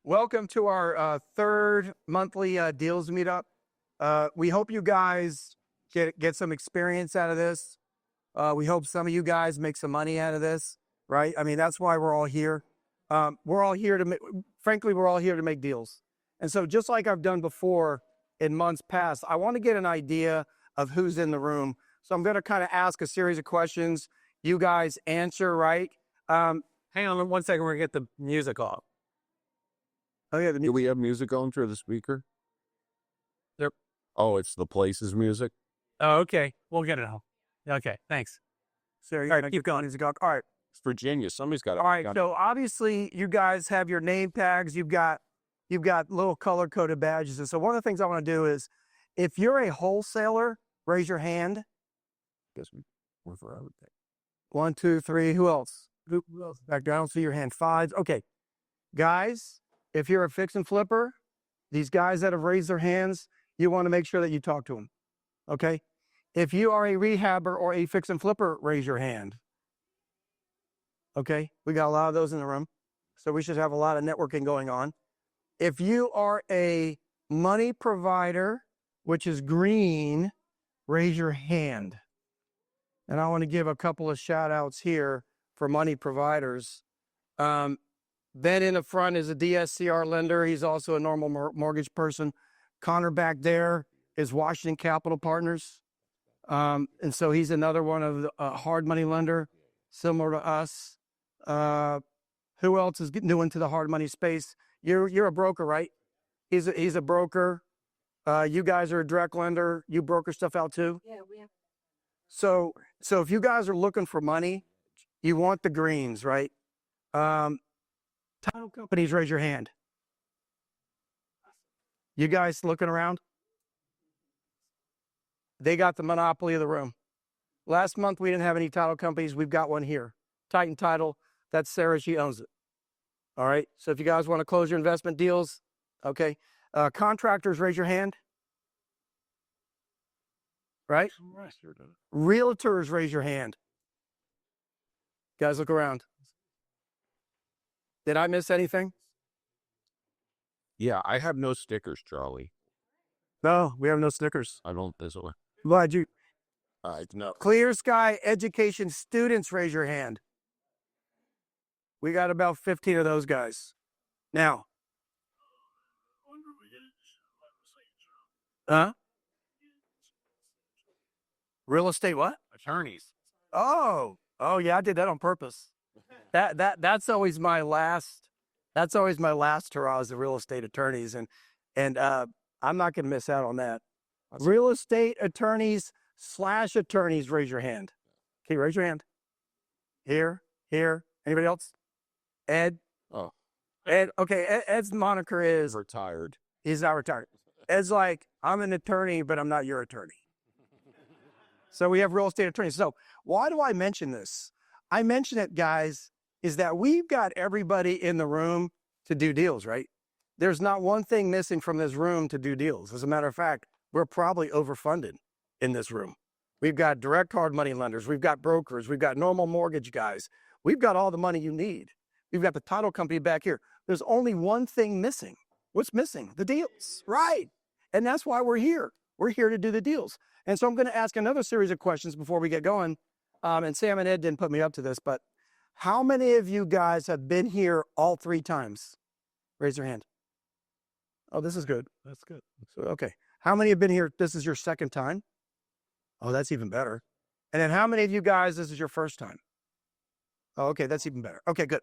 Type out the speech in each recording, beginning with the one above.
Welcome to our third monthly deals meetup. We hope you guys get some experience out of this. We hope some of you guys make some money out of this, right? I mean, that's why we're all here. We're all here to frankly, we're all here to make deals. And so just like I've done before in months past, I want to get an idea of who's in the room. So I'm going to kind of ask a series of questions. You guys answer, right? Hang on 1 second. We're going to get the music off. Oh, yeah. Do we have music on through the speaker? Yep. Oh, it's the Places music? Oh, okay. We'll get it off. Okay, thanks. So All right, keep going. Music off. All right. It's Virginia. Somebody's got it. All right. So obviously you guys have your name tags. You've got little color coded badges. And so one of the things I want to do is, if you're a wholesaler, raise your hand. Guess we're for everything. 1, 2, 3. Who else? Who else? Back there. I don't see your hand. 5. Okay. Guys, if you're a fix and flipper, these guys that have raised their hands, you want to make sure that you talk to them. Okay. If you are a rehabber or a fix and flipper, raise your hand. Okay. We got a lot of those in the room. So we should have a lot of networking going on. If you are a money provider, which is green, raise your hand. And I want to give a couple of shout outs here for money providers. Ben in the front is a DSCR lender. He's also a normal mortgage person. Connor back there is Washington Capital Partners. And so he's another one of the hard money lender, similar to us. Who else is new into the hard money space? You're a broker, right? He's a broker. You guys are a direct lender. You broker stuff out too? Yeah, we have. So if you guys are looking for money, you want the greens, right? Title companies, raise your hand. You guys looking around? They got the monopoly of the room. Last month, we didn't have any title companies. We've got one here. Titan Title. That's Sarah. She owns it. All right. So if you guys want to close your investment deals, okay. Contractors, raise your hand. Right? Realtors, raise your hand. Guys, look around. Did I miss anything? Yeah, I have no stickers, Charlie. No, we have no stickers. I don't this way. Glad you. No. Clear Sky Education students, raise your hand. We got about 15 of those guys. Now. Huh? Real estate what? Attorneys. Oh yeah, I did that on purpose. That's always my last. That's always my last hurrah as the real estate attorneys, and I'm not going to miss out on that. Real estate attorneys / attorneys, raise your hand. Okay, raise your hand. Here. Anybody else? Ed. Oh. Ed. Okay. Ed's moniker is Retired. He's not retired. Ed's like, I'm an attorney, but I'm not your attorney. So we have real estate attorneys. So why do I mention this? I mention it, guys, is that we've got everybody in the room to do deals, right? There's not one thing missing from this room to do deals. As a matter of fact, we're probably overfunded in this room. We've got direct hard money lenders. We've got brokers. We've got normal mortgage guys. We've got all the money you need. We've got the title company back here. There's only one thing missing. What's missing? The deals, right? And that's why we're here. We're here to do the deals. And so I'm going to ask another series of questions before we get going. And Sam and Ed didn't put me up to this, but how many of you guys have been here all 3 times? Raise your hand. Oh, this is good. That's good. So, okay. How many have been here? This is your second time? Oh, that's even better. And then how many of you guys, this is your first time? Oh, okay. That's even better. Okay, good.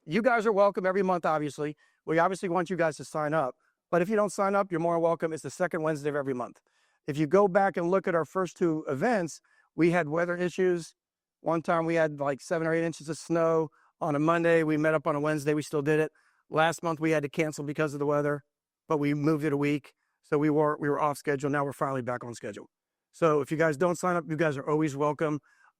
You guys are welcome every month, obviously. We obviously want you guys to sign up. But if you don't sign up, you're more welcome. It's the second Wednesday of every month. If you go back and look at our first 2 events, we had weather issues. One time we had like 7 or 8 inches of snow on a Monday. We met up on a Wednesday. We still did it. Last month we had to cancel because of the weather, but we moved it a week. So we were off schedule. Now we're finally back on schedule. So if you guys don't sign up, you guys are always welcome.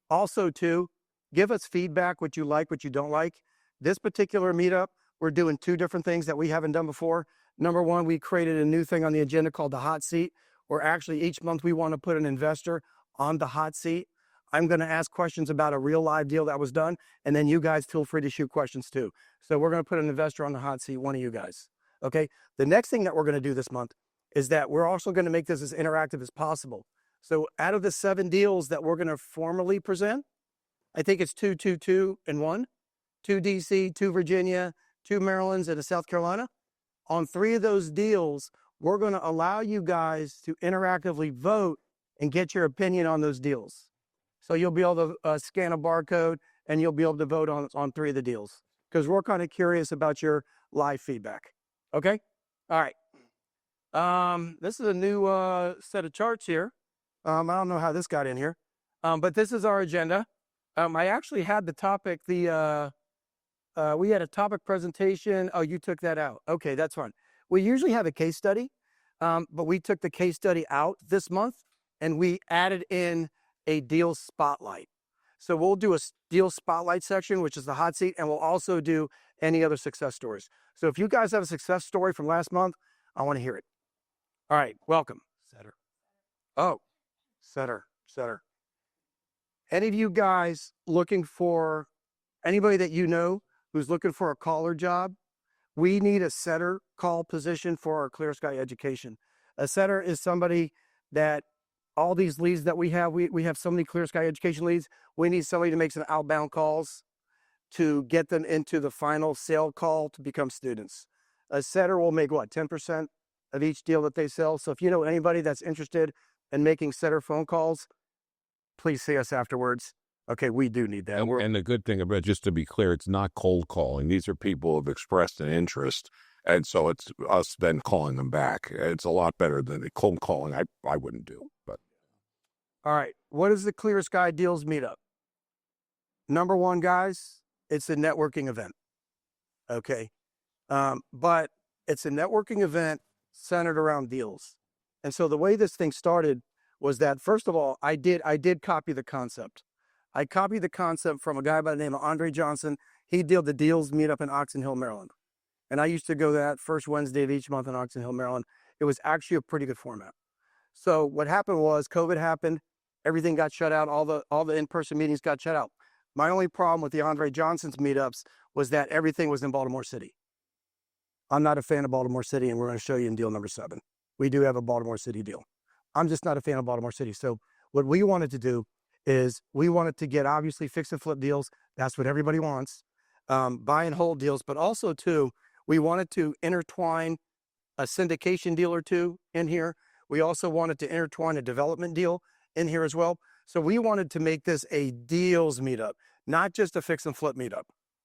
Also, too, give us feedback, what you like, what you don't like. This particular meetup, we're doing 2 different things that we haven't done before. Number one, we created a new thing on the agenda called the hot seat, where actually each month we want to put an investor on the hot seat. I'm going to ask questions about a real live deal that was done, and then you guys feel free to shoot questions too. So we're going to put an investor on the hot seat, one of you guys. Okay. The next thing that we're going to do this month is that we're also going to make this as interactive as possible. So out of the 7 deals that we're going to formally present, I think it's 2, 2, 2, and 1, 2 DC, 2 Virginia, 2 Marylands, and a South Carolina. On 3 of those deals, we're going to allow you guys to interactively vote and get your opinion on those deals. So you'll be able to scan a barcode and you'll be able to vote on 3 of the deals because we're kind of curious about your live feedback. Okay? All right. This is a new set of charts here. I don't know how this got in here, but this is our agenda. I actually had the topic, we had a topic presentation. Oh, you took that out. Okay, that's fine. We usually have a case study, but we took the case study out this month and we added in a deal spotlight. So we'll do a deal spotlight section, which is the hot seat, and we'll also do any other success stories. So if you guys have a success story from last month, I want to hear it. All right, welcome. Setter. Oh, setter. Any of you guys looking for, anybody that you know who's looking for a caller job? We need a setter call position for our Clear Sky Education. A setter is somebody that all these leads that we have so many Clear Sky Education leads. We need somebody to make some outbound calls to get them into the final sale call to become students. A setter will make what, 10% of each deal that they sell. So if you know anybody that's interested in making setter phone calls, please see us afterwards. Okay, we do need that. And the good thing about, just to be clear, it's not cold calling. These are people who have expressed an interest. And so it's us then calling them back. It's a lot better than the cold calling I wouldn't do. But all right, what is the Clear Sky Deals Meetup? Number 1, guys, it's a networking event. Okay, but it's a networking event centered around deals. And so the way this thing started was that, first of all, I did copy the concept. I copied the concept from a guy by the name of Andre Johnson. He did the Deals Meetup in Oxon Hill, Maryland. And I used to go that first Wednesday of each month in Oxon Hill, Maryland. It was actually a pretty good format. So what happened was COVID happened. Everything got shut out. All the in-person meetings got shut out. My only problem with the Andre Johnson's meetups was that everything was in Baltimore City. I'm not a fan of Baltimore City, and we're going to show you in deal number 7. We do have a Baltimore City deal. I'm just not a fan of Baltimore City. So what we wanted to do is we wanted to get, obviously, fix and flip deals. That's what everybody wants. Buy and hold deals. But also, too, we wanted to intertwine a syndication deal or 2 in here. We also wanted to intertwine a development deal in here as well. So we wanted to make this a deals meetup, not just a fix and flip meetup.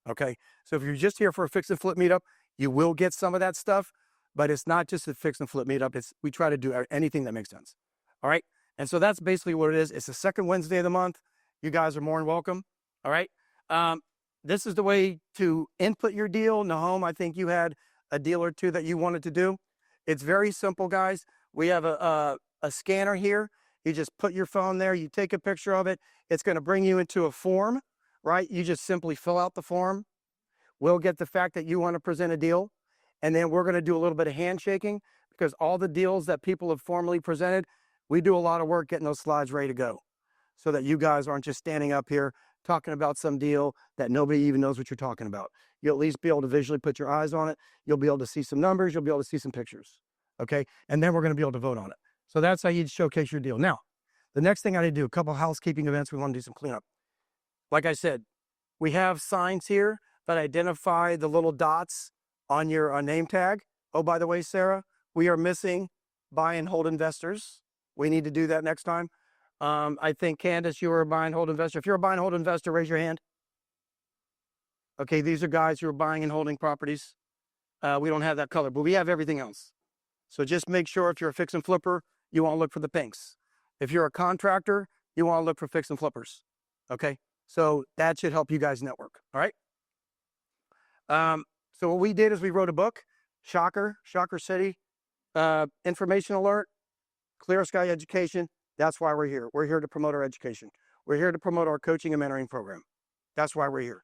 Okay. So if you're just here for a fix and flip meetup, you will get some of that stuff, but it's not just a fix and flip meetup. We try to do anything that makes sense. All right. And so that's basically what it is. It's the second Wednesday of the month. You guys are more than welcome. All right. This is the way to input your deal. Nahom, I think you had a deal or 2 that you wanted to do. It's very simple, guys. We have a scanner here. You just put your phone there. You take a picture of it. It's going to bring you into a form, right? You just simply fill out the form. We'll get the fact that you want to present a deal. And then we're going to do a little bit of handshaking because all the deals that people have formally presented, we do a lot of work getting those slides ready to go so that you guys aren't just standing up here talking about some deal that nobody even knows what you're talking about. You'll at least be able to visually put your eyes on it. You'll be able to see some numbers. You'll be able to see some pictures. Okay. And then we're going to be able to vote on it. So that's how you showcase your deal. Now, the next thing I need to do, a couple of housekeeping events. We want to do some cleanup. Like I said, we have signs here that identify the little dots on your name tag. Oh, by the way, Sarah, we are missing buy and hold investors. We need to do that next time. I think, Candace, you are a buy and hold investor. If you're a buy and hold investor, raise your hand. Okay, these are guys who are buying and holding properties. We don't have that color, but we have everything else. So just make sure if you're a fix and flipper, you want to look for the pinks. If you're a contractor, you want to look for fix and flippers. Okay, so that should help you guys network. All right. So what we did is we wrote a book, Shocker City, information alert, Clear Sky Education. That's why we're here. We're here to promote our education. We're here to promote our coaching and mentoring program. That's why we're here.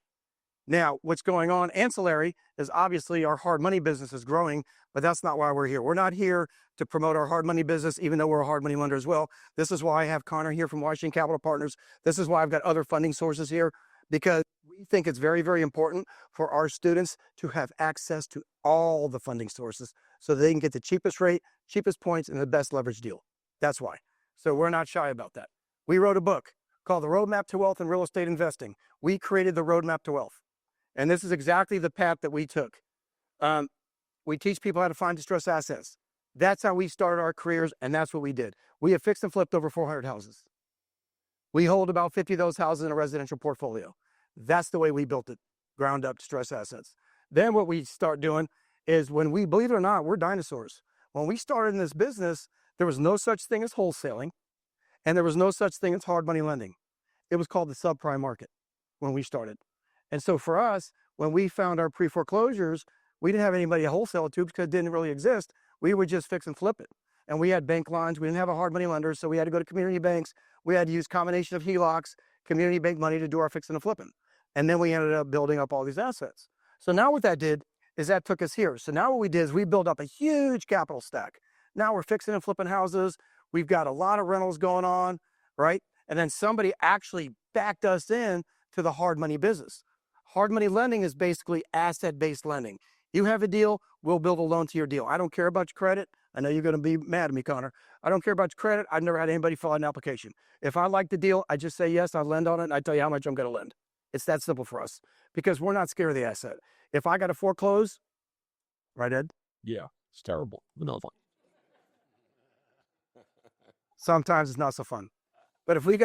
Now, what's going on ancillary is obviously our hard money business is growing, but that's not why we're here. We're not here to promote our hard money business, even though we're a hard money lender as well. This is why I have Connor here from Washington Capital Partners. This is why I've got other funding sources here, because we think it's very, very important for our students to have access to all the funding sources so they can get the cheapest rate, cheapest points, and the best leverage deal. That's why. So we're not shy about that. We wrote a book called The Roadmap to Wealth in Real Estate Investing. We created the Roadmap to Wealth. And this is exactly the path that we took. We teach people how to find distressed assets. That's how we started our careers, and that's what we did. We have fixed and flipped over 400 houses. We hold about 50 of those houses in a residential portfolio. That's the way we built it, ground up distressed assets. Then what we start doing is when we, believe it or not, we're dinosaurs. When we started in this business, there was no such thing as wholesaling, and there was no such thing as hard money lending. It was called the subprime market when we started. And so for us, when we found our pre-foreclosures, we didn't have anybody to wholesale it to because it didn't really exist. We would just fix and flip it. And we had bank lines. We didn't have a hard money lender, so we had to go to community banks. We had to use combination of HELOCs, community bank money to do our fixing and flipping. And then we ended up building up all these assets. So now what that did is that took us here. So now what we did is we built up a huge capital stack. Now we're fixing and flipping houses. We've got a lot of rentals going on, right? And then somebody actually backed us in to the hard money business. Hard money lending is basically asset-based lending. You have a deal, we'll build a loan to your deal. I don't care about your credit. I know you're going to be mad at me, Connor. I don't care about your credit. I've never had anybody fill out an application. If I like the deal, I just say yes, I lend on it, and I tell you how much I'm going to lend. It's that simple for us because we're not scared of the asset. If I got to foreclose, right, Ed? Yeah, it's terrible. No fun. Sometimes it's not so fun. But if we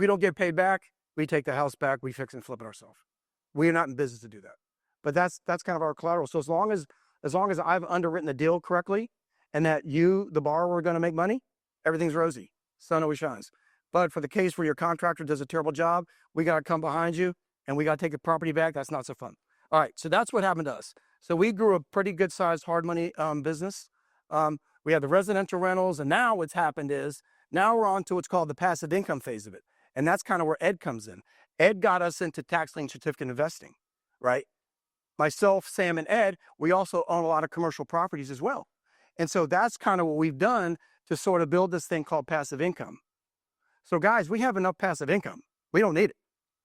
don't get paid back, we take the house back, we fix and flip it ourselves. We are not in business to do that. But that's kind of our collateral. So as long as I've underwritten the deal correctly and that you, the borrower, are going to make money, everything's rosy. Sun always shines. But for the case where your contractor does a terrible job, we got to come behind you and we got to take the property back. That's not so fun. All right, so that's what happened to us. So we grew a pretty good sized hard money business. We had the residential rentals, and now what's happened is now we're on to what's called the passive income phase of it. And that's kind of where Ed comes in. Ed got us into tax lien certificate investing, right? Myself, Sam, and Ed, we also own a lot of commercial properties as well. And so that's kind of what we've done to sort of build this thing called passive income. So guys, we have enough passive income. We don't need it,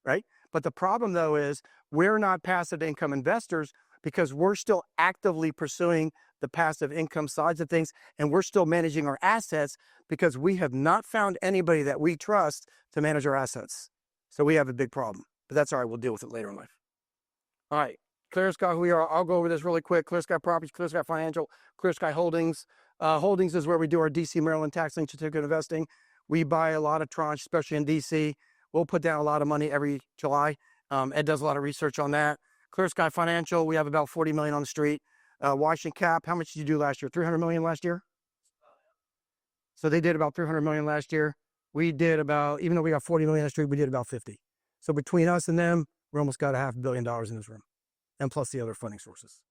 right? But the problem though is we're not passive income investors because we're still actively pursuing the passive income sides of things, and we're still managing our assets because we have not found anybody that we trust to manage our assets. So we have a big problem, but that's all right. We'll deal with it later in life. All right. Clear Sky, who we are. I'll go over this really quick. Clear Sky Properties, Clear Sky Financial, Clear Sky Holdings. Holdings is where we do our DC, Maryland tax lien certificate investing. We buy a lot of tranche, especially in DC. We'll put down a lot of money every July. Ed does a lot of research on that. Clear Sky Financial, we have about 40 million on the street. Washington Cap, how much did you do last year? 300 million last year? So they did about 300 million last year. We did about, even though we got 40 million on the street, we did about 50. So between us and them, we're almost got $500 million in this room, and plus the other funding sources.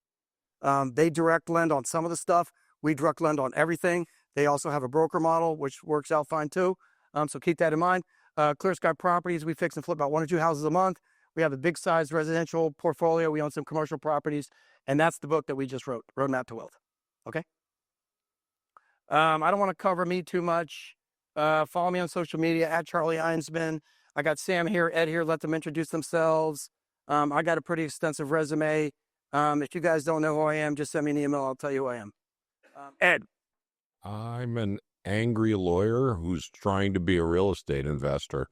They direct lend on some of the stuff. We direct lend on everything. They also have a broker model, which works out fine too. So keep that in mind. Clear Sky Properties, we fix and flip about 1 or 2 houses a month. We have a big size residential portfolio. We own some commercial properties, and that's the book that we just wrote, Roadmap to Wealth. Okay. I don't want to cover me too much. Follow me on social media at Charlie Einsman. I got Sam here, Ed here. Let them introduce themselves. I got a pretty extensive resume. If you guys don't know who I am, just send me an email. I'll tell you who I am. Ed. I'm an angry lawyer who's trying to be a real estate investor.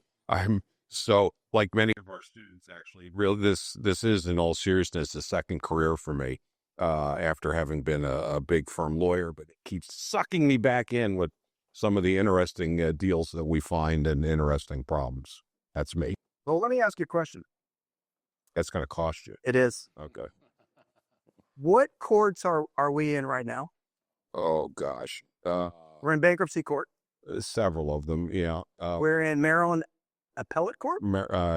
So, like many of our students, actually, really, this is, in all seriousness, a second career for me after having been a big firm lawyer, but it keeps sucking me back in with some of the interesting deals that we find and interesting problems. That's me. Well, let me ask you a question. That's going to cost you. It is. Okay. What courts are we in right now? Oh, gosh. We're in bankruptcy court. Several of them, yeah. We're in Maryland Appellate Court?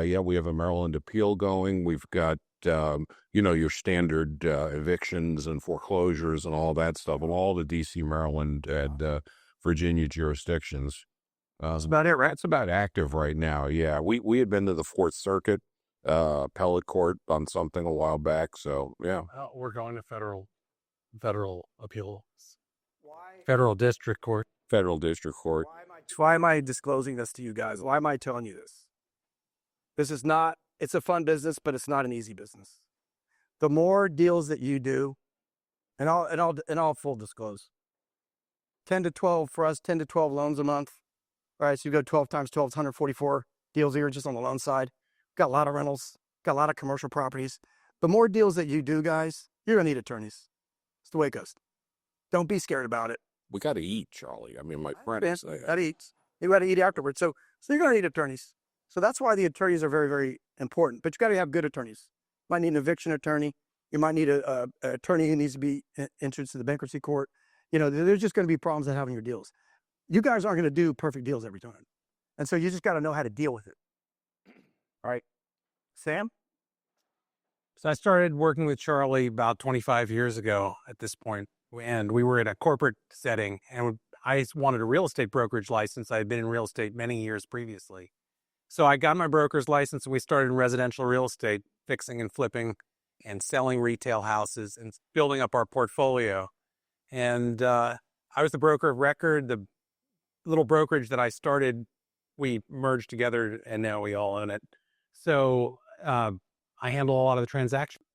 Yeah, we have a Maryland appeal going. We've got, your standard evictions and foreclosures and all that stuff, and all the D.C., Maryland, and Virginia jurisdictions. That's about it, right? That's about active right now, yeah. We had been to the Fourth Circuit appellate court on something a while back. So yeah, We're going to federal appeals, Why? federal district court. federal district court. Why am I disclosing this to you guys? Why am I telling you this? This is not, it's a fun business, but it's not an easy business. The more deals that you do, and I'll full disclose, 10 to 12 for us, 10 to 12 loans a month. All right, so you go 12 times 12, it's 144 deals a year just on the loan side. Got a lot of rentals, got a lot of commercial properties. The more deals that you do, guys, you're gonna need attorneys. It's the way it goes. Don't be scared about it. We got to eat, Charlie. I mean, my friend. That eats. You got to eat afterwards. So you're going to need attorneys. So that's why the attorneys are very, very important. But you got to have good attorneys. You might need an eviction attorney. You might need a attorney who needs to be entered to the bankruptcy court. You know, there's just going to be problems that having your deals. You guys aren't going to do perfect deals every time. And so you just got to know how to deal with it. All right. Sam? So I started working with Charlie about 25 years ago at this point, and we were in a corporate setting, and I wanted a real estate brokerage license. I had been in real estate many years previously. So I got my broker's license, and we started in residential real estate, fixing and flipping and selling retail houses and building up our portfolio. And I was the broker of record. The little brokerage that I started, we merged together, and now we all own it. So I handle a lot of the transactions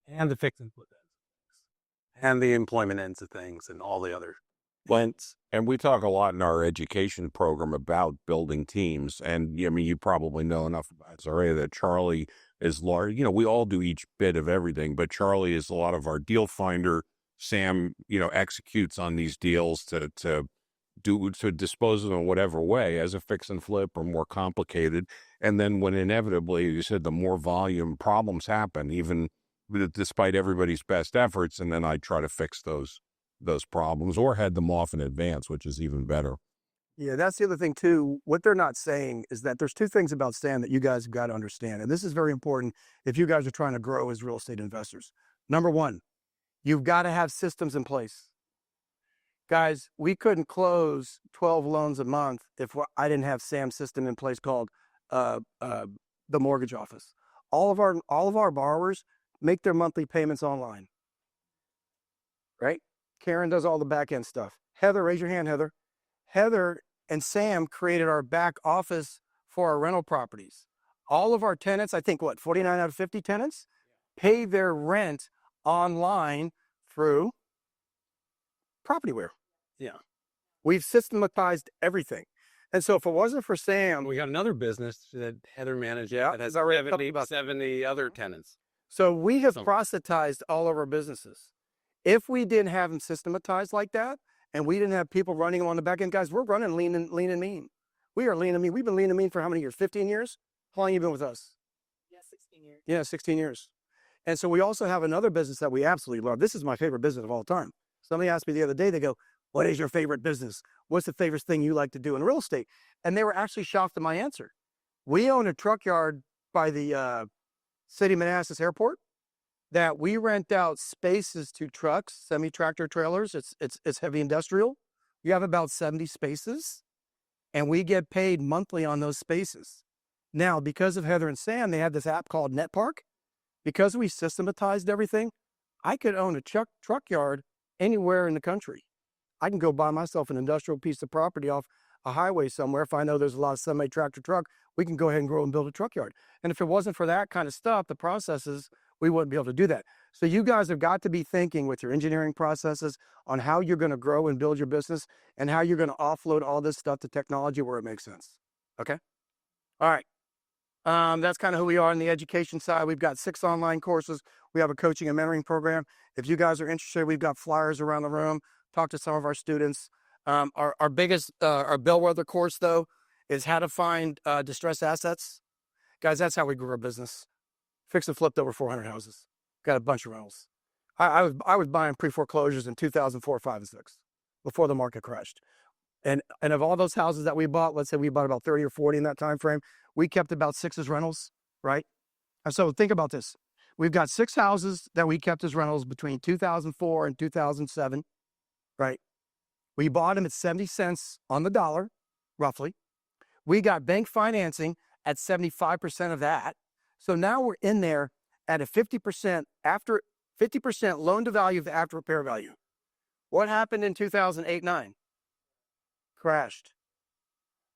and the fix and flip ends and the employment ends of things and all the other ends. And we talk a lot in our education program about building teams. And I mean, you probably know enough about SRA that Charlie is large. You know, we all do each bit of everything, but Charlie is a lot of our deal finder. Sam, you know, executes on these deals to dispose of them in whatever way as a fix and flip or more complicated. And then when inevitably, you said, the more volume problems happen, even despite everybody's best efforts, and then I try to fix those problems or head them off in advance, which is even better. Yeah, that's the other thing too. What they're not saying is that there's two things about Sam that you guys have got to understand. And this is very important if you guys are trying to grow as real estate investors. Number one, you've got to have systems in place. Guys, we couldn't close 12 loans a month if I didn't have Sam's system in place called the mortgage office. All of our borrowers make their monthly payments online, right? Karen does all the back end stuff. Heather, raise your hand, Heather. Heather and Sam created our back office for our rental properties. All of our tenants, I think 49 out of 50 tenants, pay their rent online through Propertyware. Yeah. We've systematized everything. And so if it wasn't for Sam, We got another business that Heather managed that has is that right? 70 other tenants. So we have So- proselytized all of our businesses. If we didn't have them systematized like that, and we didn't have people running them on the back end, guys, we're running lean and mean. We are lean and mean. We've been lean and mean for how many years? 15 years? How long have you been with us? Yeah, 16 years. Yeah, 16 years. And so we also have another business that we absolutely love. This is my favorite business of all time. Somebody asked me the other day, they go, what is your favorite business? What's the favorite thing you like to do in real estate? And they were actually shocked at my answer. We own a truck yard by the City of Manassas Airport that we rent out spaces to trucks, semi-tractor trailers. It's heavy industrial. You have about 70 spaces, and we get paid monthly on those spaces. Now, because of Heather and Sam, they have this app called NetPark. Because we systematized everything, I could own a truck yard anywhere in the country. I can go buy myself an industrial piece of property off a highway somewhere. If I know there's a lot of semi-tractor truck, we can go ahead and grow and build a truck yard. And if it wasn't for that kind of stuff, the processes, we wouldn't be able to do that. So you guys have got to be thinking with your engineering processes on how you're going to grow and build your business and how you're going to offload all this stuff to technology where it makes sense. Okay? All right. That's kind of who we are on the education side. We've got 6 online courses. We have a coaching and mentoring program. If you guys are interested, we've got flyers around the room. Talk to some of our students. Our biggest, our bellwether course, though, is how to find distressed assets. Guys, that's how we grew our business. Fixed and flipped over 400 houses. Got a bunch of rentals. I was buying pre-foreclosures in 2004, 5, and 6 before the market crashed. And of all those houses that we bought, let's say we bought about 30 or 40 in that time frame, we kept about 6 as rentals, right? And so think about this. We've got 6 houses that we kept as rentals between 2004 and 2007, right? We bought them at 70 cents on the dollar, roughly. We got bank financing at 75% of that. So now we're in there at a 50% loan to value of the after repair value. What happened in 2008-9? Crashed.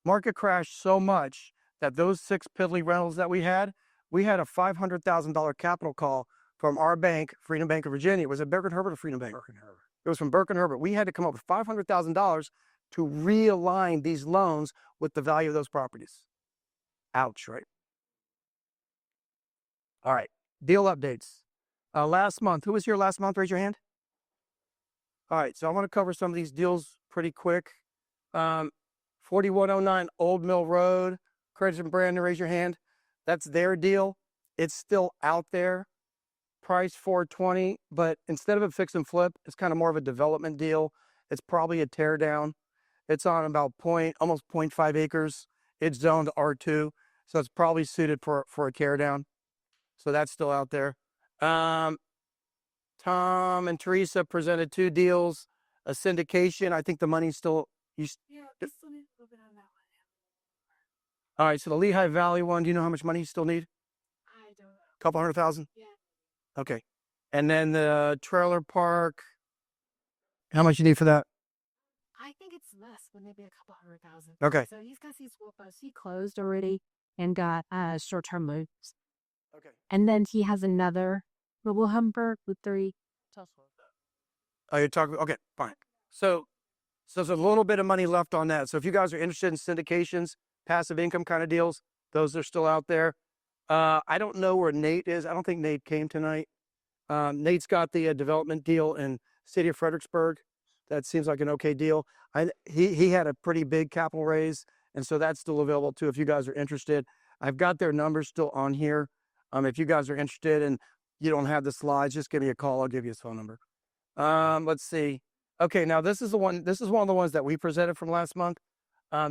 Market crashed so much that those 6 piddly rentals that we had a $500,000 capital call from our bank, Freedom Bank of Virginia. Was it Bergen Herbert or Freedom Bank? Bergen Herbert. It was from Bergen Herbert. We had to come up with $500,000 to realign these loans with the value of those properties. Ouch, right? All right, deal updates. Last month, who was here last month? Raise your hand. All right, so I want to cover some of these deals pretty quick. 4109 Old Mill Road, Curtis and Brandon, raise your hand. That's their deal. It's still out there. Price $420, but instead of a fix and flip, it's kind of more of a development deal. It's probably a tear down. It's on about almost 0.5 acres. It's zoned R2, so it's probably suited for a tear down. So that's still out there. Tom and Teresa presented 2 deals, a syndication. I think the money's still. Yeah, still need a little bit on that one. All right, so the Lehigh Valley one, do you know how much money you still need? I don't know. Couple $100,000? Yeah. Okay. And then the trailer park, how much you need for that? I think it's less, but maybe a couple $100,000. Okay. So he's got these whoopers. He closed already and got short-term loans. Okay. And then he has another little humper with 3. Oh, you're talking, okay, fine. So there's a little bit of money left on that. So if you guys are interested in syndications, passive income kind of deals, those are still out there. I don't know where Nate is. I don't think Nate came tonight. Nate's got the development deal in city of Fredericksburg. That seems like an okay deal. He had a pretty big capital raise, and so that's still available too if you guys are interested. I've got their numbers still on here. If you guys are interested and you don't have the slides, just give me a call. I'll give you his phone number. Let's see. Okay, now this is one of the ones that we presented from last month.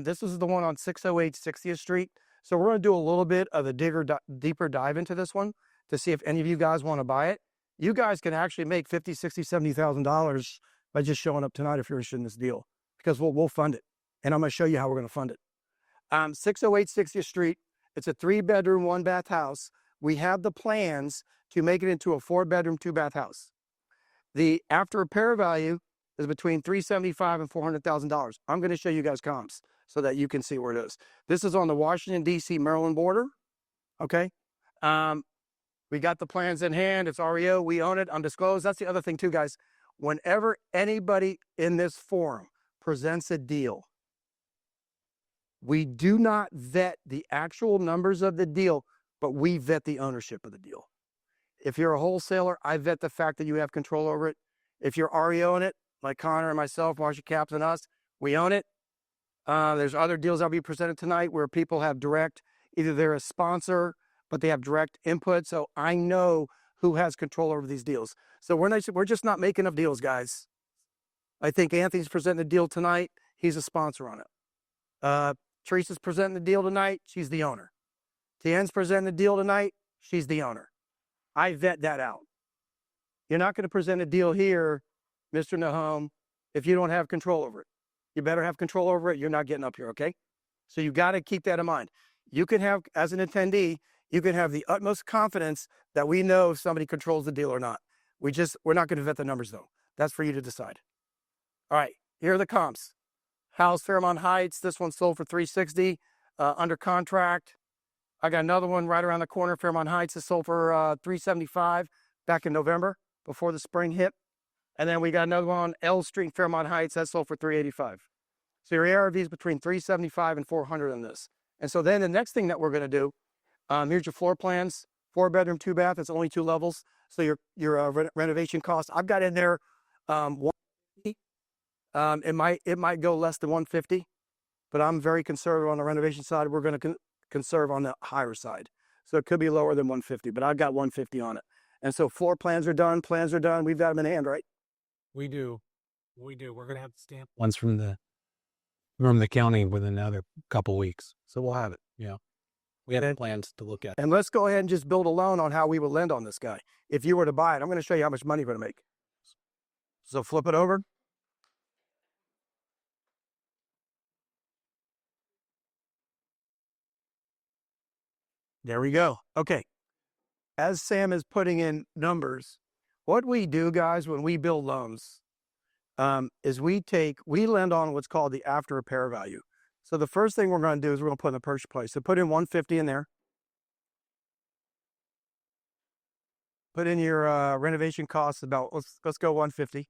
This is the one on 608 60th Street. So we're going to do a little bit of a deeper dive into this one to see if any of you guys want to buy it. You guys can actually make $50,000, $60,000, $70,000 by just showing up tonight if you're interested in this deal, because we'll fund it, and I'm going to show you how we're going to fund it. 608 60th Street. It's a 3-bedroom, 1-bath house. We have the plans to make it into a 4-bedroom, 2-bath house. The after repair value is between $375,000 and $400,000. I'm going to show you guys comps so that you can see where it is. This is on the Washington, D.C., Maryland border. Okay. We got the plans in hand. It's REO. We own it. Undisclosed. That's the other thing too, guys. Whenever anybody in this forum presents a deal, we do not vet the actual numbers of the deal, but we vet the ownership of the deal. If you're a wholesaler, I vet the fact that you have control over it. If you're REO in it, like Connor and myself, Marcia Caps and us, we own it. There's other deals I'll be presented tonight where people have direct, either they're a sponsor, but they have direct input. So I know who has control over these deals. So we're just not making up deals, guys. I think Anthony's presenting the deal tonight. He's a sponsor on it. Teresa's presenting the deal tonight. She's the owner. Tien's presenting the deal tonight. She's the owner. I vet that out. You're not going to present a deal here, Mr. Nahum, if you don't have control over it. You better have control over it. You're not getting up here, okay? So you got to keep that in mind. You can have, as an attendee, you can have the utmost confidence that we know if somebody controls the deal or not. We're not going to vet the numbers though. That's for you to decide. All right, here are the comps. House Fairmont Heights, this one sold for $360, under contract. I got another one right around the corner, Fairmont Heights, that sold for $375 back in November before the spring hit. And then we got another one on L Street, Fairmont Heights, that sold for $385. So your ARV is between $375 and $400 in this. And so then the next thing that we're going to do, here's your floor plans, 4-bedroom, 2-bath. It's only 2 levels. So your renovation cost, I've got in there $150. It might go less than $150, but I'm very conservative on the renovation side. We're going to conserve on the higher side, so it could be lower than $150, but I've got $150 on it. And so floor plans are done. Plans are done. We've got them in hand, right? We do. We're going to have to stamp ones from the county within another couple weeks. So we'll have it. Yeah. We have plans to look at. And let's go ahead and just build a loan on how we would lend on this guy. If you were to buy it, I'm going to show you how much money you're going to make. So flip it over. There we go. Okay. As Sam is putting in numbers, what we do, guys, when we build loans, is we lend on what's called the after repair value. So the first thing we're going to do is we're going to put in the purchase price. So put in 150 in there. Put in your renovation costs about, let's go 150.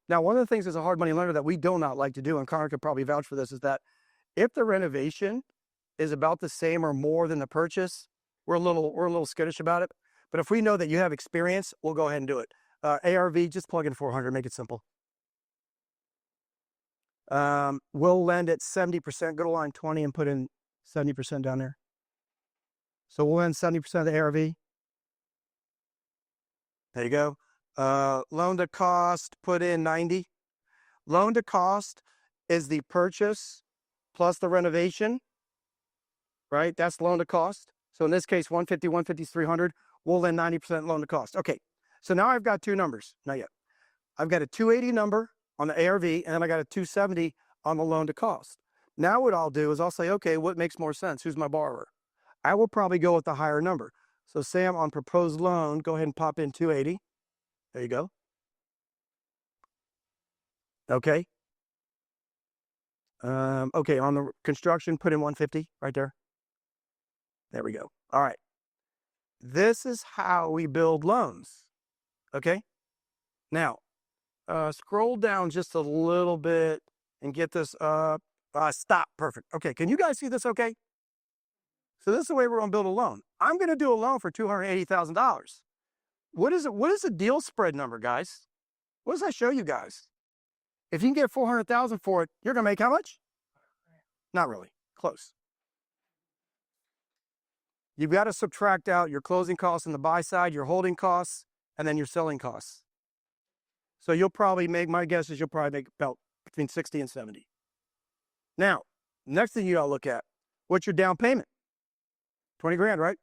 Now, one of the things as a hard money lender that we do not like to do, and Connor could probably vouch for this, is that if the renovation is about the same or more than the purchase, we're a little skittish about it. But if we know that you have experience, we'll go ahead and do it. ARV, just plug in 400, make it simple. We'll lend at 70%. Go to line 20 and put in 70% down there. So we'll lend 70% of the ARV. There you go. Loan to cost, put in 90. Loan to cost is the purchase plus the renovation, right? That's loan to cost. So in this case, 150, 150 is 300. We'll lend 90% loan to cost. Okay, so now I've got two numbers. Not yet. I've got a 280 number on the ARV, and then I got a 270 on the loan to cost. Now what I'll do is I'll say, okay, what makes more sense? Who's my borrower? I will probably go with the higher number. So Sam, on proposed loan, go ahead and pop in 280. There you go. Okay. Okay, on the construction, put in 150 right there. There we go. All right. This is how we build loans. Okay. Now, scroll down just a little bit and get this up. Stop. Perfect. Okay. Can you guys see this okay? So this is the way we're going to build a loan. I'm going to do a loan for $280,000. What is it? What is the deal spread number, guys? What does that show you guys? If you can get $400,000 for it, you're going to make how much? Not really. Close. You've got to subtract out your closing costs on the buy side, your holding costs, and then your selling costs. So you'll probably make, my guess is you'll probably make about between 60 and 70. Now, next thing you got to look at, what's your down payment? 20 grand, right?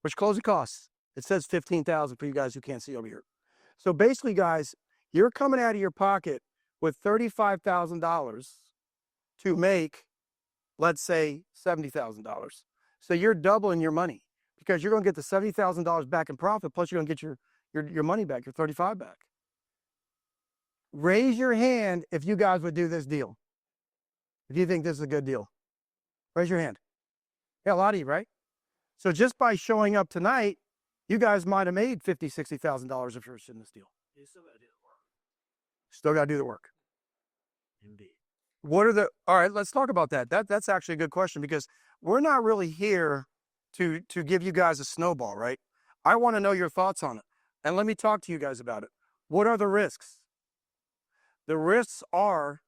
What's your closing costs? It says 15,000 for you guys who can't see over here. So basically, guys, you're coming out of your pocket with $35,000 to make, let's say, $70,000. So you're doubling your money because you're going to get the $70,000 back in profit, plus you're going to get your money back, your 35 back. Raise your hand if you guys would do this deal. If you think this is a good deal, raise your hand. Yeah, a lot of you, right? So just by showing up tonight, you guys might have made $50,000, $60,000 if you're in this deal. You still got to do the work. Still got to do the work. Indeed. All right, let's talk about that. That's actually a good question because we're not really here to give you guys a snowball, right? I want to know your thoughts on it. And let me talk to you guys about it. What are the risks? The risks are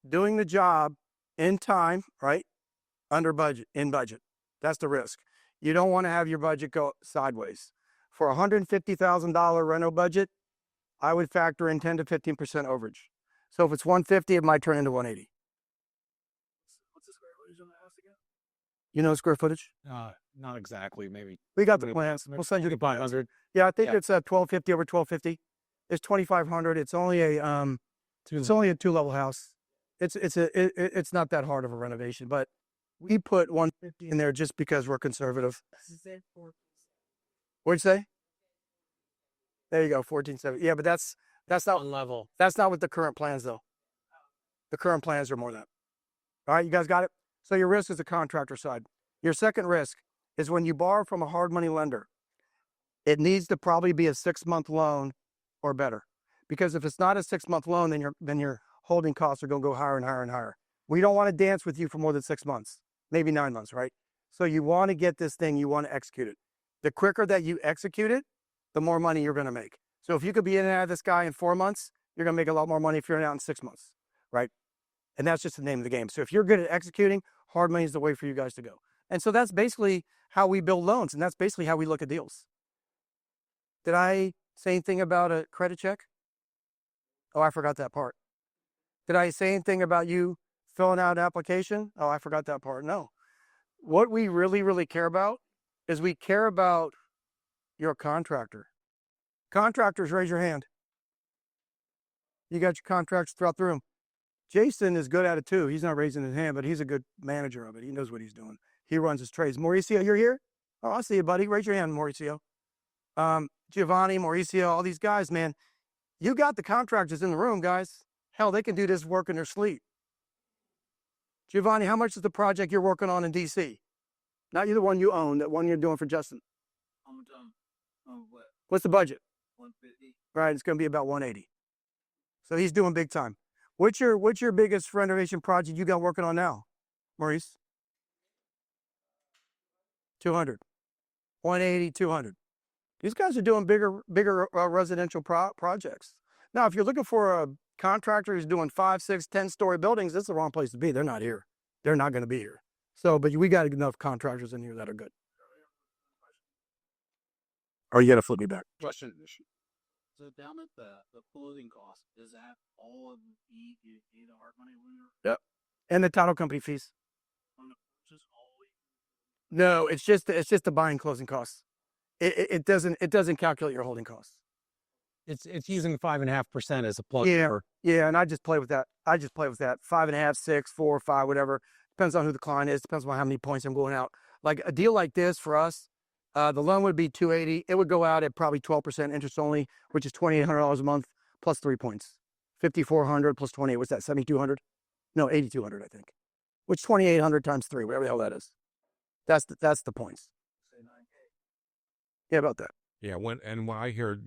doing the job in time, right? Under budget, in budget. That's the risk. You don't want to have your budget go sideways. For a $150,000 reno budget, I would factor in 10 to 15% overage. So if it's 150, it might turn into 180. What's the square footage on the house again? You know square footage? Not exactly, maybe. We got the plans. We'll send you the 500. Yeah, I think it's 1250 over 1250. It's 2,500. It's only a two-level house. It's not that hard of a renovation, but we put 150 in there just because we're conservative. What'd you say? There you go, 1470. Yeah, but that's not One level. That's not with the current plans though. The current plans are more than that. All right, you guys got it? So your risk is the contractor side. Your second risk is when you borrow from a hard money lender, it needs to probably be a 6-month loan or better. Because if it's not a 6-month loan, then your holding costs are going to go higher and higher and higher. We don't want to dance with you for more than 6 months, maybe 9 months, right? So you want to get this thing, you want to execute it. The quicker that you execute it, the more money you're going to make. So if you could be in and out of this guy in 4 months, you're going to make a lot more money if you're in and out in 6 months, right? And that's just the name of the game. So if you're good at executing, hard money is the way for you guys to go. And so that's basically how we build loans, and that's basically how we look at deals. Did I say anything about a credit check? Oh, I forgot that part. Did I say anything about you filling out an application? Oh, I forgot that part. No. What we really, really care about is we care about your contractor. Contractors, raise your hand. You got your contractors throughout the room. Jason is good at it too. He's not raising his hand, but he's a good manager of it. He knows what he's doing. He runs his trades. Mauricio, you're here? Oh, I see you, buddy. Raise your hand, Mauricio. Giovanni, Mauricio, all these guys, man. You got the contractors in the room, guys. Hell, they can do this work in their sleep. Giovanni, how much is the project you're working on in DC? Not you, the one you own, that one you're doing for Justin. What's the budget? 150. Right, it's going to be about 180. So he's doing big time. What's your biggest renovation project you got working on now, Maurice? 200. 180, 200. These guys are doing bigger residential projects. Now, if you're looking for a contractor who's doing 5, 6, 10-story buildings, this is the wrong place to be. They're not here. They're not going to be here. So, but we got enough contractors in here that are good. Or you got to flip me back. Question. So down at the closing cost, is that all of the hard money? Yep. And the title company fees. On the purchase, always. No, it's just the buying closing costs. It doesn't calculate your holding costs. It's using 5.5% as a plug. Yeah, and I just play with that. 5.5, 6, 4, 5, whatever. Depends on who the client is. Depends on how many points I'm going out. Like a deal like this for us, the loan would be 280. It would go out at probably 12% interest only, which is $2,800 a month plus 3 points. 5,400 plus 28. What's that? 7,200? No, 8,200, I think. Which 2,800 times 3, whatever the hell that is. That's the points. Yeah, about that. Yeah, when I hear,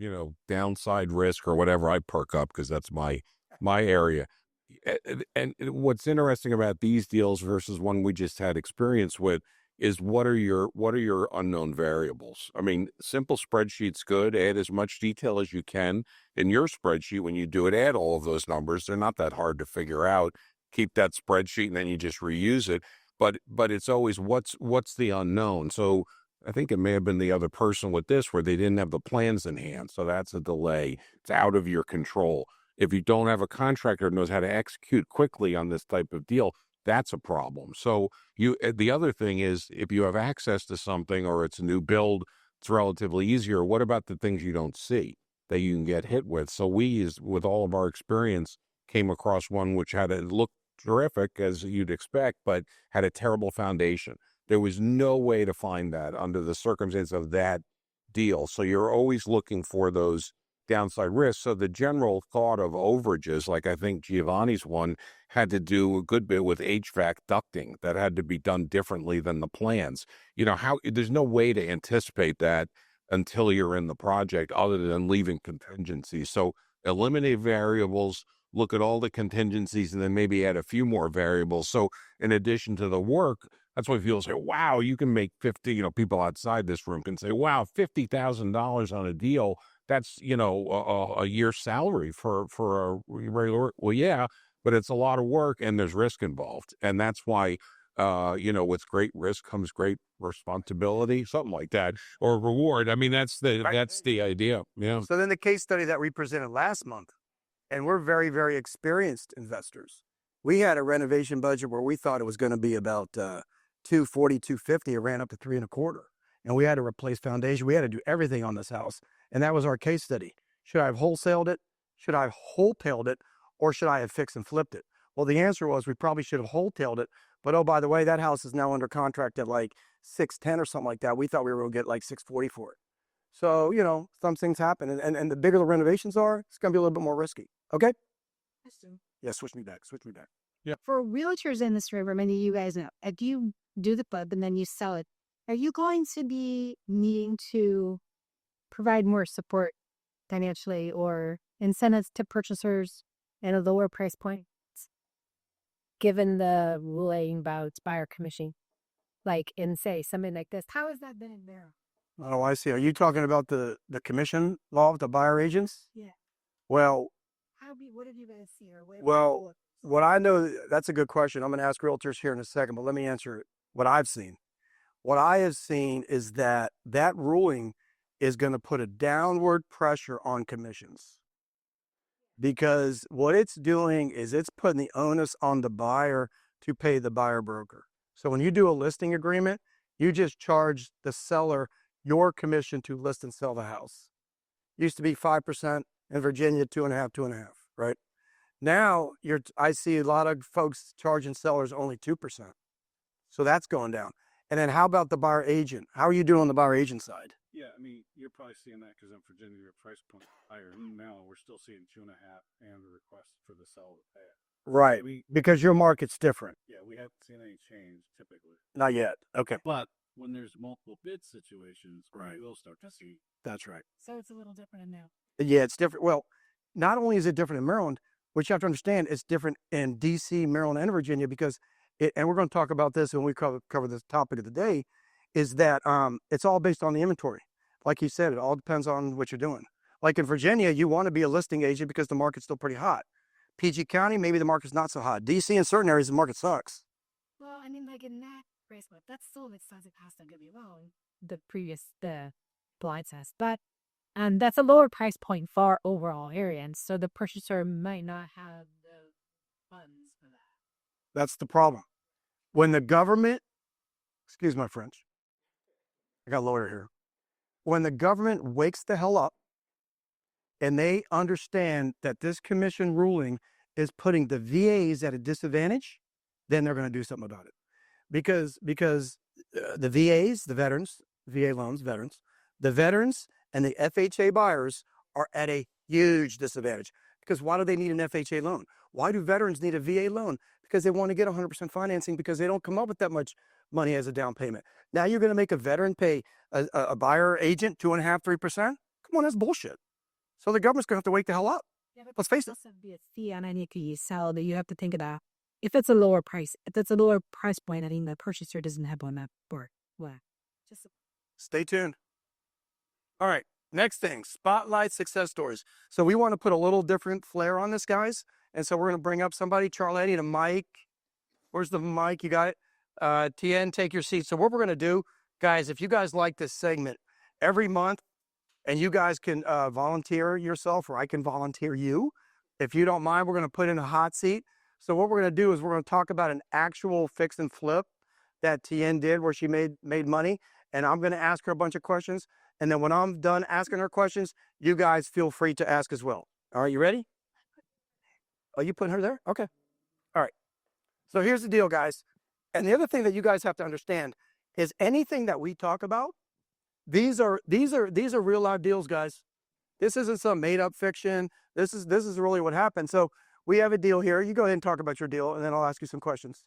downside risk or whatever, I perk up because that's my area. And what's interesting about these deals versus one we just had experience with is what are your unknown variables? I mean, simple spreadsheet's good. Add as much detail as you can in your spreadsheet. When you do it, add all of those numbers. They're not that hard to figure out. Keep that spreadsheet and then you just reuse it. But it's always what's the unknown. So I think it may have been the other person with this where they didn't have the plans in hand. So that's a delay. It's out of your control. If you don't have a contractor who knows how to execute quickly on this type of deal, that's a problem. So the other thing is if you have access to something or it's a new build, it's relatively easier. What about the things you don't see that you can get hit with? So we, with all of our experience, came across one which had it look terrific as you'd expect, but had a terrible foundation. There was no way to find that under the circumstance of that deal. So you're always looking for those downside risks. So the general thought of overages, like I think Giovanni's one, had to do a good bit with HVAC ducting that had to be done differently than the plans. There's no way to anticipate that until you're in the project other than leaving contingencies. So eliminate variables, look at all the contingencies, and then maybe add a few more variables. So in addition to the work, that's why people say, wow, you can make 50, people outside this room can say, wow, $50,000 on a deal. That's, a year's salary for a regular. Well, yeah, but it's a lot of work and there's risk involved. And that's why, with great risk comes great responsibility, something like that, or reward. I mean, that's the idea. Yeah. So then the case study that we presented last month, and we're very, very experienced investors. We had a renovation budget where we thought it was going to be about 240, 250. It ran up to 3.25. And we had to replace foundation. We had to do everything on this house. And that was our case study. Should I have wholesaled it? Should I have wholetailed it? Or should I have fixed and flipped it? Well, the answer was we probably should have wholetailed it. But oh, by the way, that house is now under contract at like 610 or something like that. We thought we were going to get like 640 for it. So, some things happen. And the bigger the renovations are, it's going to be a little bit more risky. Okay? Yeah, switch me back. Yeah. For realtors in this room, or many of you guys know, if you do the flip and then you sell it, are you going to be needing to provide more support financially or incentives to purchasers at a lower price point, given the ruling about buyer commission? Like in, say, something like this. How has that been in there? Oh, I see. Are you talking about the commission law with the buyer agents? Yeah. Well, What have you guys seen? what I know, that's a good question. I'm going to ask realtors here in a second, but let me answer what I've seen. What I have seen is that ruling is going to put a downward pressure on commissions, because what it's doing is it's putting the onus on the buyer to pay the buyer broker. So when you do a listing agreement, you just charge the seller your commission to list and sell the house. Used to be 5%, in Virginia, 2.5%, right? Now I see a lot of folks charging sellers only 2%. So that's going down. And then how about the buyer agent? How are you doing on the buyer agent side? Yeah, I mean, you're probably seeing that because in Virginia, your price point higher. Now we're still seeing 2.5 and a request for the seller to pay it. Right. Because your market's different. Yeah, we haven't seen any change typically. Not yet. Okay. But when there's multiple bid situations, Right. we will start to see. That's right. So it's a little different now. Yeah, it's different. Well, not only is it different in Maryland, which you have to understand, it's different in DC, Maryland, and Virginia because and we're going to talk about this when we cover this topic of the day, is that it's all based on the inventory. Like you said, it all depends on what you're doing. Like in Virginia, you want to be a listing agent because the market's still pretty hot. PG County, maybe the market's not so hot. DC, in certain areas, the market sucks. Well, I mean, like in that price point, that's still expensive house, don't get me wrong. The blind test, but that's a lower price point for our overall area, and so the purchaser might not have the funds for that. That's the problem. When the government, excuse my French, I got a lawyer here. When the government wakes the hell up and they understand that this commission ruling is putting the VAs at a disadvantage, then they're going to do something about it. Because the VAs, the veterans, VA loans, veterans, the veterans and the FHA buyers are at a huge disadvantage. Because why do they need an FHA loan? Why do veterans need a VA loan? Because they want to get 100% financing because they don't come up with that much money as a down payment. Now you're going to make a veteran pay a buyer agent 2.5%, 3%? Come on, that's bullshit. So the government's going to have to wake the hell up. Yeah, but Let's face it. also be a fee on any you sell that you have to think of that. If it's a lower price, point, I think the purchaser doesn't have on that board. What? Just Stay tuned. All right, next thing, spotlight success stories. So we want to put a little different flair on this, guys. And so we're going to bring up somebody. Charlie, I need a mic. Where's the mic? You got it? TN, take your seat. So what we're going to do, guys, if you guys like this segment, every month, and you guys can volunteer yourself, or I can volunteer you. If you don't mind, we're going to put in a hot seat. So what we're going to do is we're going to talk about an actual fix and flip that TN did where she made money. And I'm going to ask her a bunch of questions. And then when I'm done asking her questions, you guys feel free to ask as well. All right, you ready? Oh, you putting her there? Okay. All right. So here's the deal, guys. And the other thing that you guys have to understand is anything that we talk about, these are real life deals, guys. This isn't some made up fiction. This is really what happened. So we have a deal here. You go ahead and talk about your deal, and then I'll ask you some questions.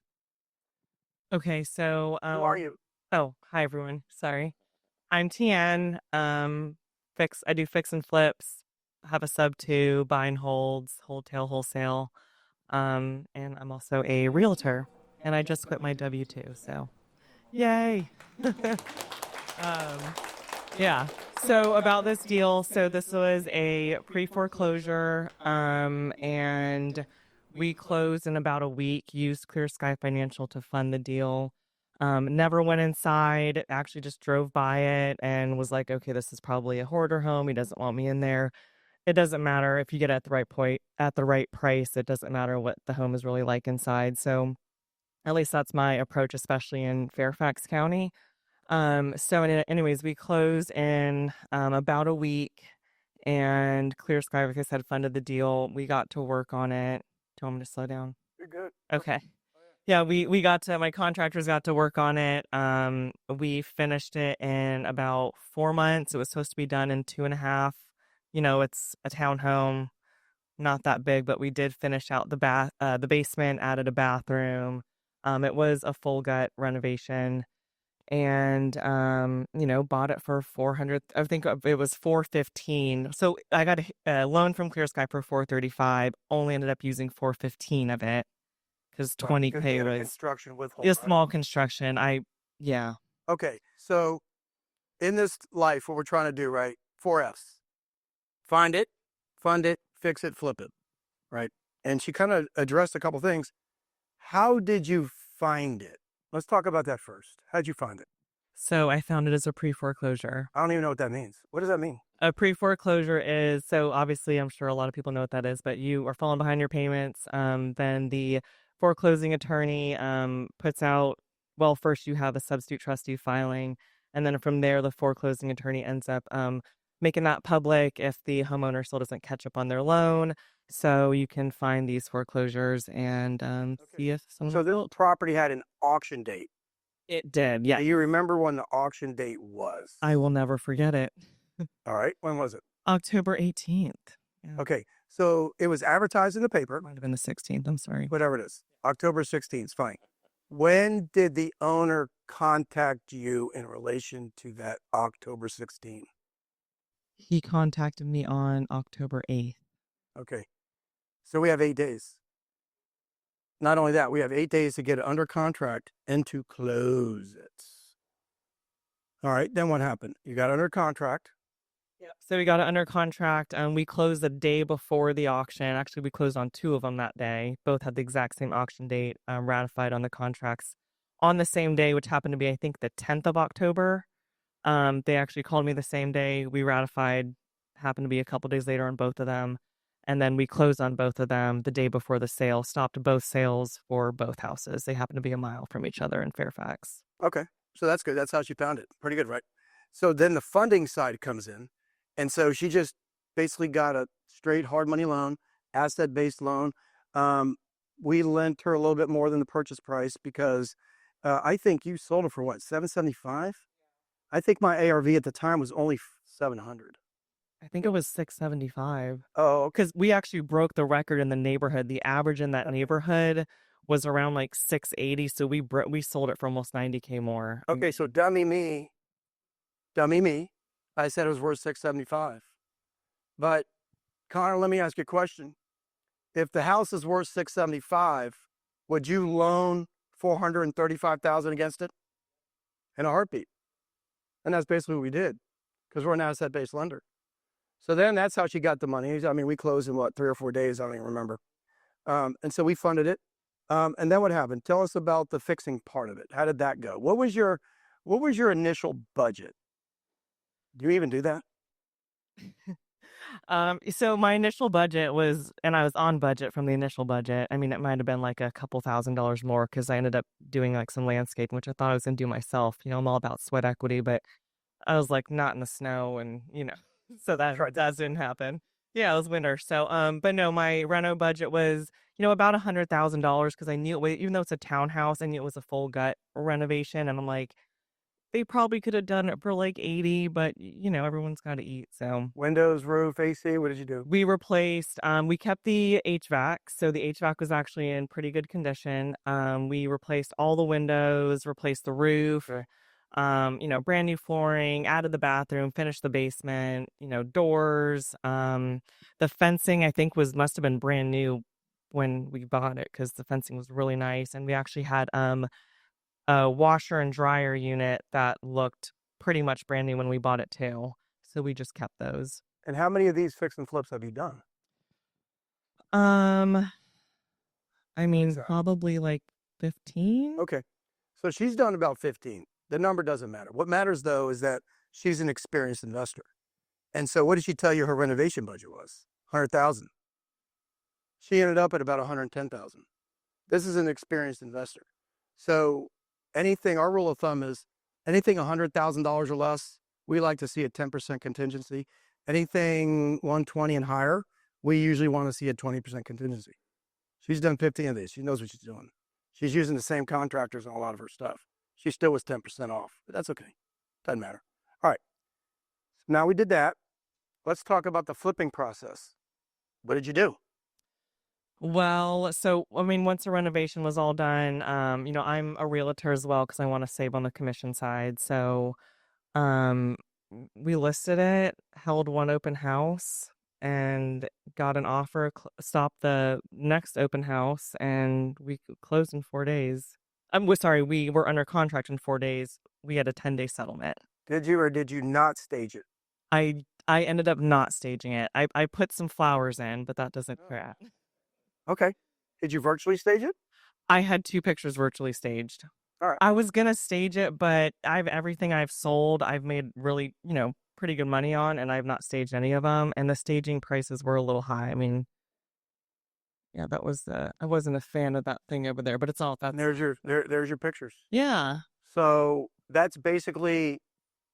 Okay, so Who are you? Oh, hi everyone. Sorry. I'm Tian. I do fix and flips. Have a sub 2, buy and holds, wholesale, wholesale. And I'm also a realtor. And I just quit my W-2, so yay. Yeah. So about this deal, so this was a pre-foreclosure, and we closed in about a week, used Clear Sky Financial to fund the deal. Never went inside, actually just drove by it and was like, okay, this is probably a hoarder home. He doesn't want me in there. It doesn't matter if you get it at the right point, at the right price. It doesn't matter what the home is really like inside. So at least that's my approach, especially in Fairfax County. Anyways, we closed in about a week, and Clear Sky, like I said, funded the deal. We got to work on it. Do you want me to slow down? You're good. Okay. Yeah, we got to, my contractors got to work on it. We finished it in about 4 months. It was supposed to be done in 2.5. It's a townhome, not that big, but we did finish out the basement, added a bathroom. It was a full gut renovation, and bought it for 400. I think it was 415. So I got a loan from Clear Sky for 435. Only ended up using 415 of it because 20K was construction with a small construction. Yeah. Okay, so in this life, what we're trying to do, right? 4Fs. Find it, fund it, fix it, flip it, right? And she kind of addressed a couple things. How did you find it? Let's talk about that first. How'd you find it? So I found it as a pre-foreclosure. I don't even know what that means. What does that mean? A pre-foreclosure is, so obviously I'm sure a lot of people know what that is, but you are falling behind your payments. Then the foreclosing attorney puts out, well, first you have a substitute trustee filing, and then from there the foreclosing attorney ends up making that public if the homeowner still doesn't catch up on their loan. So you can find these foreclosures and see if someone. So this property had an auction date. It did, Do yeah. you remember when the auction date was? I will never forget it. All right. When was it? October 18th. Yeah. Okay. So it was advertised in the paper, Might have been the 16th. I'm sorry. whatever it is. October 16th, fine. When did the owner contact you in relation to that October 16th? He contacted me on October 8th. Okay. So we have 8 days. Not only that, we have 8 days to get it under contract and to close it. All right. Then what happened? You got under contract. Yep. So we got it under contract and we closed the day before the auction. Actually, we closed on 2 of them that day. Both had the exact same auction date, ratified on the contracts on the same day, which happened to be, I think, the 10th of October. They actually called me the same day. We ratified, happened to be a couple days later on both of them. And then we closed on both of them the day before the sale, stopped both sales for both houses. They happen to be a mile from each other in Fairfax. Okay. So that's good. That's how she found it. Pretty good, right? So then the funding side comes in. And so she just basically got a straight hard money loan, asset-based loan. We lent her a little bit more than the purchase price because I think you sold it for what, $775? I think my ARV at the time was only $700. I think it was 675. Oh, okay. Because we actually broke the record in the neighborhood. The average in that neighborhood was around like 680. So we sold it for almost 90K more. Okay, so dummy me. I said it was worth 675. But Connor, let me ask you a question. If the house is worth 675, would you loan 435,000 against it? In a heartbeat. And that's basically what we did, because we're an asset-based lender. So then that's how she got the money. I mean, we closed in what, 3 or 4 days, I don't even remember. And so we funded it. And then what happened? Tell us about the fixing part of it. How did that go? What was your initial budget? Do you even do that? So my initial budget was, and I was on budget from the initial budget. I mean, it might have been like a couple $1,000s more because I ended up doing like some landscaping, which I thought I was going to do myself. You know, I'm all about sweat equity, but I was like not in the snow and, so that didn't happen. Yeah, it was winter. So, but no, my reno budget was, about $100,000 because I knew even though it's a townhouse, I knew it was a full gut renovation. And I'm like, they probably could have done it for like 80, but everyone's got to eat. So Windows, roof, AC, what did you do? we replaced, we kept the HVAC. So the HVAC was actually in pretty good condition. We replaced all the windows, replaced the roof, brand new flooring, added the bathroom, finished the basement, doors. The fencing, I think must have been brand new when we bought it because the fencing was really nice. And we actually had, a washer and dryer unit that looked pretty much brand new when we bought it too. So we just kept those. And how many of these fix and flips have you done? I mean, probably like 15. Okay. So she's done about 15. The number doesn't matter. What matters though is that she's an experienced investor. And so what did she tell you her renovation budget was? 100,000. She ended up at about 110,000. This is an experienced investor. So our rule of thumb is anything $100,000 or less, we like to see a 10% contingency. Anything 120 and higher, we usually want to see a 20% contingency. She's done 15 of these. She knows what she's doing. She's using the same contractors on a lot of her stuff. She still was 10% off, but that's okay. Doesn't matter. All right. So now we did that. Let's talk about the flipping process. What did you do? Well, so I mean, once the renovation was all done, I'm a realtor as well because I want to save on the commission side. So, we listed it, held one open house, and got an offer. Stopped the next open house, and we closed in 4 days. Sorry, we were under contract in 4 days. We had a 10-day settlement. Did you or did you not stage it? I ended up not staging it. I put some flowers in, but that doesn't crack. Okay. Did you virtually stage it? I had 2 pictures virtually staged. All right. I was gonna stage it, but everything I've sold, I've made really, pretty good money on, and I've not staged any of them. And the staging prices were a little high. I mean, yeah, that was I wasn't a fan of that thing over there, but it's all that. There's your pictures. Yeah. So that's basically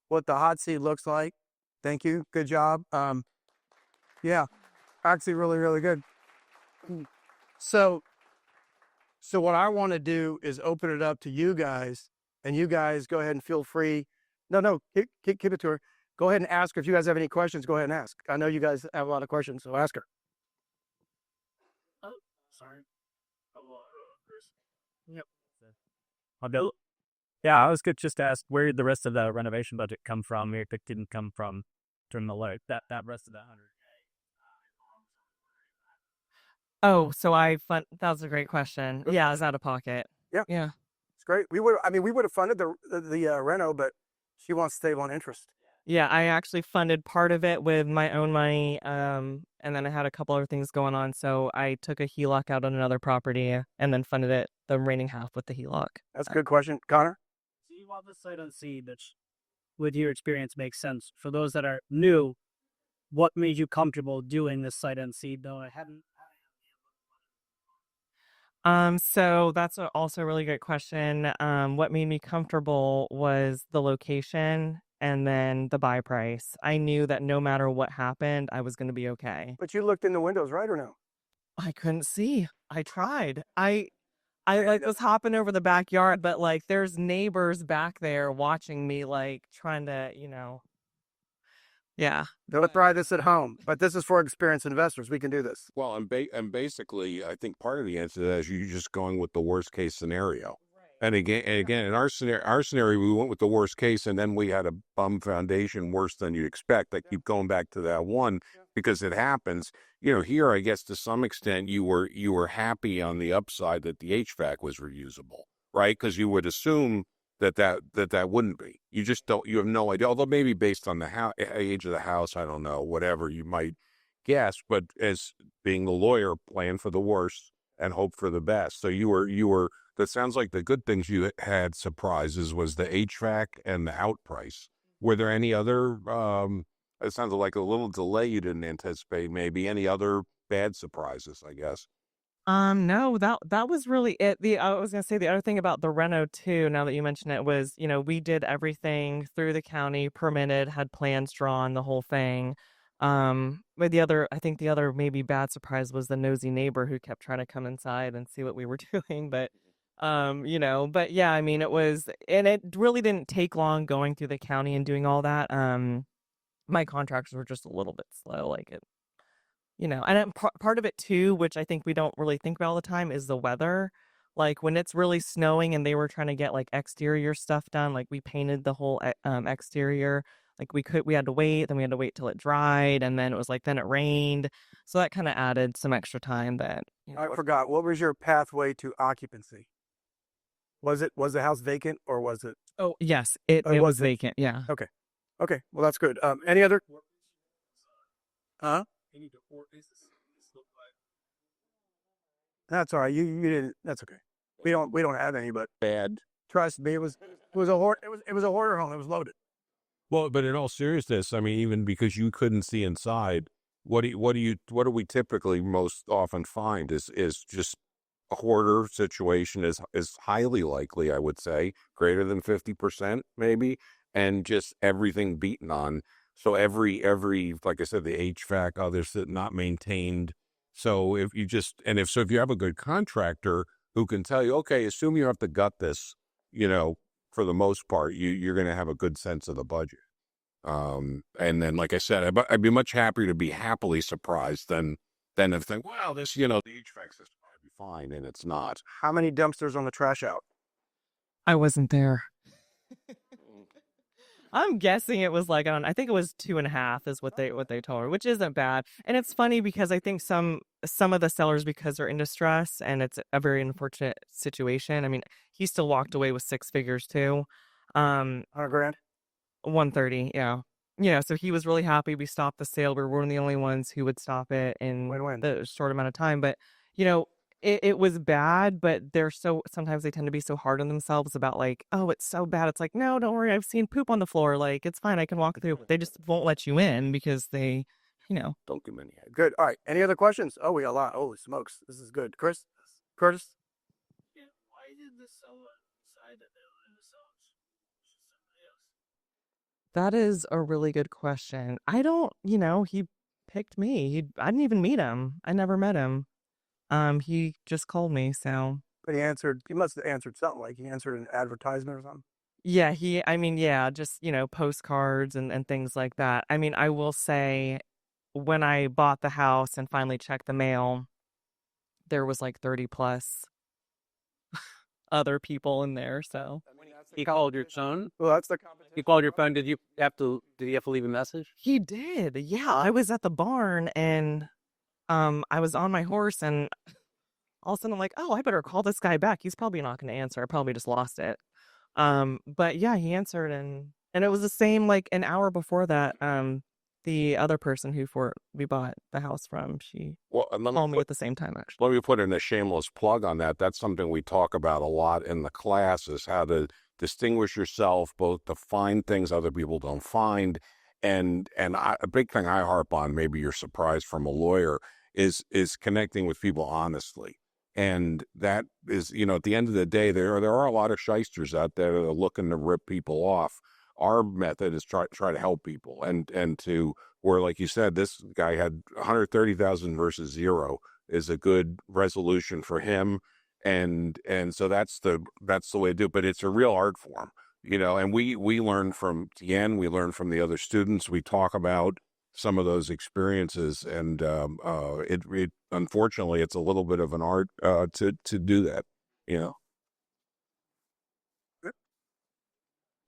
what the hot seat looks like. Thank you. Good job. Yeah, actually really, really good. So what I want to do is open it up to you guys And you guys go ahead and feel free. No, keep it to her. Go ahead and ask her. If you guys have any questions, go ahead and ask. I know you guys have a lot of questions, so ask her. Oh, sorry. Yep. I'll go. Yeah, I was good just to ask where did the rest of the renovation budget come from if it didn't come from during the load. That rest of that 100. Oh, so that was a great question. Yeah, I was out of pocket. Yeah. Yeah. It's great. We would have funded the reno, but she wants to save on interest. Yeah, I actually funded part of it with my own money, and then I had a couple other things going on, so I took a HELOC out on another property and then funded it the remaining half with the HELOC. That's a good question, Connor. So you want this sight unseen, which with your experience makes sense. For those that are new, what made you comfortable doing this sight unseen though? I hadn't. So that's also a really great question. What made me comfortable was the location and then the buy price. I knew that no matter what happened, I was going to be okay. But you looked in the windows, right or no? I couldn't see. I tried. I like was hopping over the backyard, but like there's neighbors back there watching me, like trying to, yeah. Don't try this at home. But this is for experienced investors. We can do this. Well, and basically, I think part of the answer to that is you just going with the worst case scenario. And again, in our scenario, we went with the worst case, and then we had a bum foundation worse than you'd expect. I keep going back to that one because it happens. Here, I guess to some extent, you were happy on the upside that the HVAC was reusable, right? Because you would assume that wouldn't be. You just don't. You have no idea. Although maybe based on the age of the house, I don't know. Whatever you might guess, but as being the lawyer, plan for the worst and hope for the best. So you were. That sounds like the good things you had surprises was the HVAC and the out price. Were there any other? It sounds like a little delay you didn't anticipate. Maybe any other bad surprises? I guess. No, that was really it. I was gonna say the other thing about the reno too, now that you mention it, was, we did everything through the county, permitted, had plans drawn, the whole thing. But I think the other maybe bad surprise was the nosy neighbor who kept trying to come inside and see what we were doing. But yeah, I mean, and it really didn't take long going through the county and doing all that. My contractors were just a little bit slow, like it. And part of it too, which I think we don't really think about all the time, is the weather. Like when it's really snowing and they were trying to get like exterior stuff done, like we painted the whole exterior. Like we had to wait, then we had to wait till it dried, and then it was like then it rained, so that kind of added some extra time. I forgot. What was your pathway to occupancy? Was the house vacant or was it? Oh yes, it was vacant. Yeah. Okay. Well, that's good. Any other? Huh? That's all right. You didn't. That's okay. We don't have any, but Bad. trust me, it was a hoarder home. It was loaded. Well, but in all seriousness, I mean, even because you couldn't see inside, what do we typically most often find is just a hoarder situation is highly likely, I would say, greater than 50% maybe, and just everything beaten on. So every like I said, the HVAC, others that not maintained. So if you have a good contractor who can tell you, okay, assume you have to gut this, for the most part, you're going to have a good sense of the budget. And then, like I said, I'd be much happier to be happily surprised than to think, well, the HVAC system might be fine, and it's not. How many dumpsters on the trash out? I wasn't there. I'm guessing it was like, I think it was 2.5 is what they told her, which isn't bad. And it's funny because I think some of the sellers, because they're in distress and it's a very unfortunate situation. I mean, he still walked away with 6 figures too. $100,000. 130, yeah. So he was really happy we stopped the sale. We were one of the only ones who would stop it in Win-win. the short amount of time. But, it was bad, but sometimes they tend to be so hard on themselves about like, oh, it's so bad. It's like, no, don't worry. I've seen poop on the floor. Like, it's fine. I can walk through. They just won't let you in because they, Don't give many head. Good. All right. Any other questions? Oh, we got a lot. Holy smokes. This is good. Curtis? Yeah, why did the seller decide that they were going to sell it to somebody else? That is a really good question. I don't, he picked me. I didn't even meet him. I never met him. He just called me, so. But he must have answered something, like he answered an advertisement or something. Yeah, just, postcards and things like that. I mean, I will say when I bought the house and finally checked the mail, there was like 30 plus other people in there. So He called your son. Well, that's the He called your phone. Did you have to? Did you have to leave a message? he did. Yeah, I was at the barn and I was on my horse and all of a sudden I'm like, oh, I better call this guy back. He's probably not going to answer. I probably just lost it. But yeah, he answered and it was the same like an hour before that. The other person we bought the house from, she Well, and called me at the same time actually. let me put in a shameless plug on that. That's something we talk about a lot in the class, is how to distinguish yourself, both to find things other people don't find. A big thing I harp on, maybe you're surprised from a lawyer, is connecting with people honestly. And that is, at the end of the day, there are a lot of shysters out there that are looking to rip people off. Our method is try to help people and to where, like you said, this guy had 130,000 versus 0 is a good resolution for him. And so that's the way to do it. But it's a real art form, and we learn from Tien, we learn from the other students. We talk about some of those experiences, and it unfortunately it's a little bit of an art to do that. No,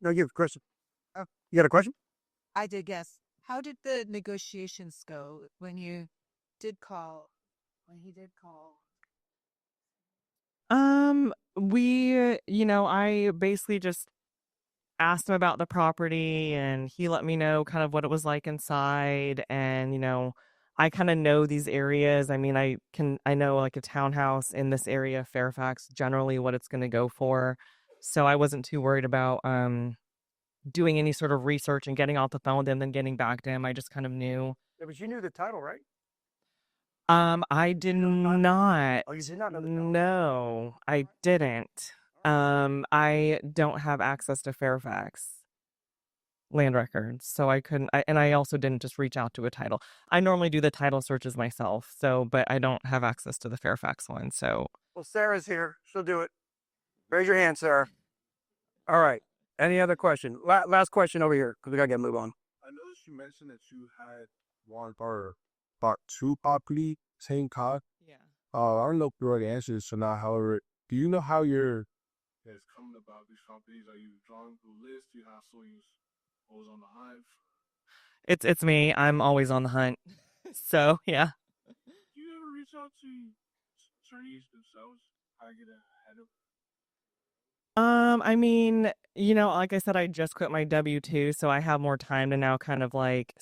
you have a question. Oh, you got a question? I did guess. How did the negotiations go when you did call? When he did call? I basically just asked him about the property and he let me know kind of what it was like inside and I kind of know these areas. I mean, I know like a townhouse in this area, Fairfax, generally what it's going to go for. So I wasn't too worried about doing any sort of research and getting off the phone with him, then getting back to him. I just kind of knew. Yeah, but you knew the title, right? I did not. Oh, you did not know the title. No, I didn't. I don't have access to Fairfax land records, so I couldn't. And I also didn't just reach out to a title. I normally do the title searches myself, but I don't have access to the Fairfax one. So, Well, Sarah's here. She'll do it. Raise your hand, Sarah. All right. Any other question? Last question over here, because we got to move on. I noticed you mentioned that you had one or bought 2 property, same cost. yeah. I don't know if you already answered this or not. However, do you know how your has come about these properties? Are you drawing through lists? Do you have someone always on the hive? It's me. I'm always on the hunt. So yeah. Do you ever reach out to attorneys themselves? How to get ahead of? I mean, like I said, I just quit my W-2, so I have more time to now kind of like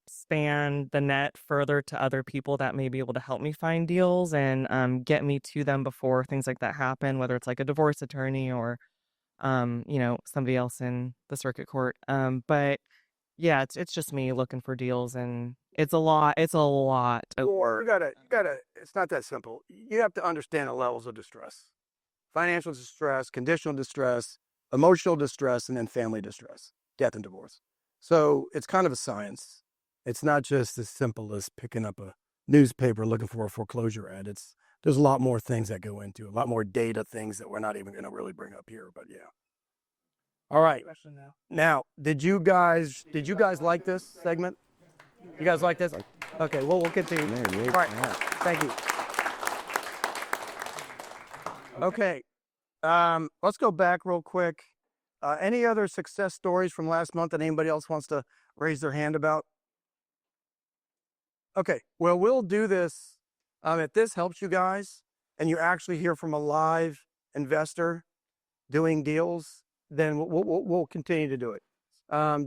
span the net further to other people that may be able to help me find deals and get me to them before things like that happen, whether it's like a divorce attorney or somebody else in the circuit court. But yeah, it's just me looking for deals and it's a lot of work. You gotta, it's not that simple. You have to understand the levels of distress. Financial distress, conditional distress, emotional distress, and then family distress, death and divorce. So it's kind of a science. It's not just as simple as picking up a newspaper looking for a foreclosure ad. There's a lot more things that go into it, a lot more data things that we're not even going to really bring up here, but yeah. All right. Now, did you guys like this segment? You guys like this? Okay, well, we'll continue. All right. Thank you. Okay. Let's go back real quick. Any other success stories from last month that anybody else wants to raise their hand about? Okay, well, we'll do this. If this helps you guys and you actually hear from a live investor doing deals, then we'll continue to do it.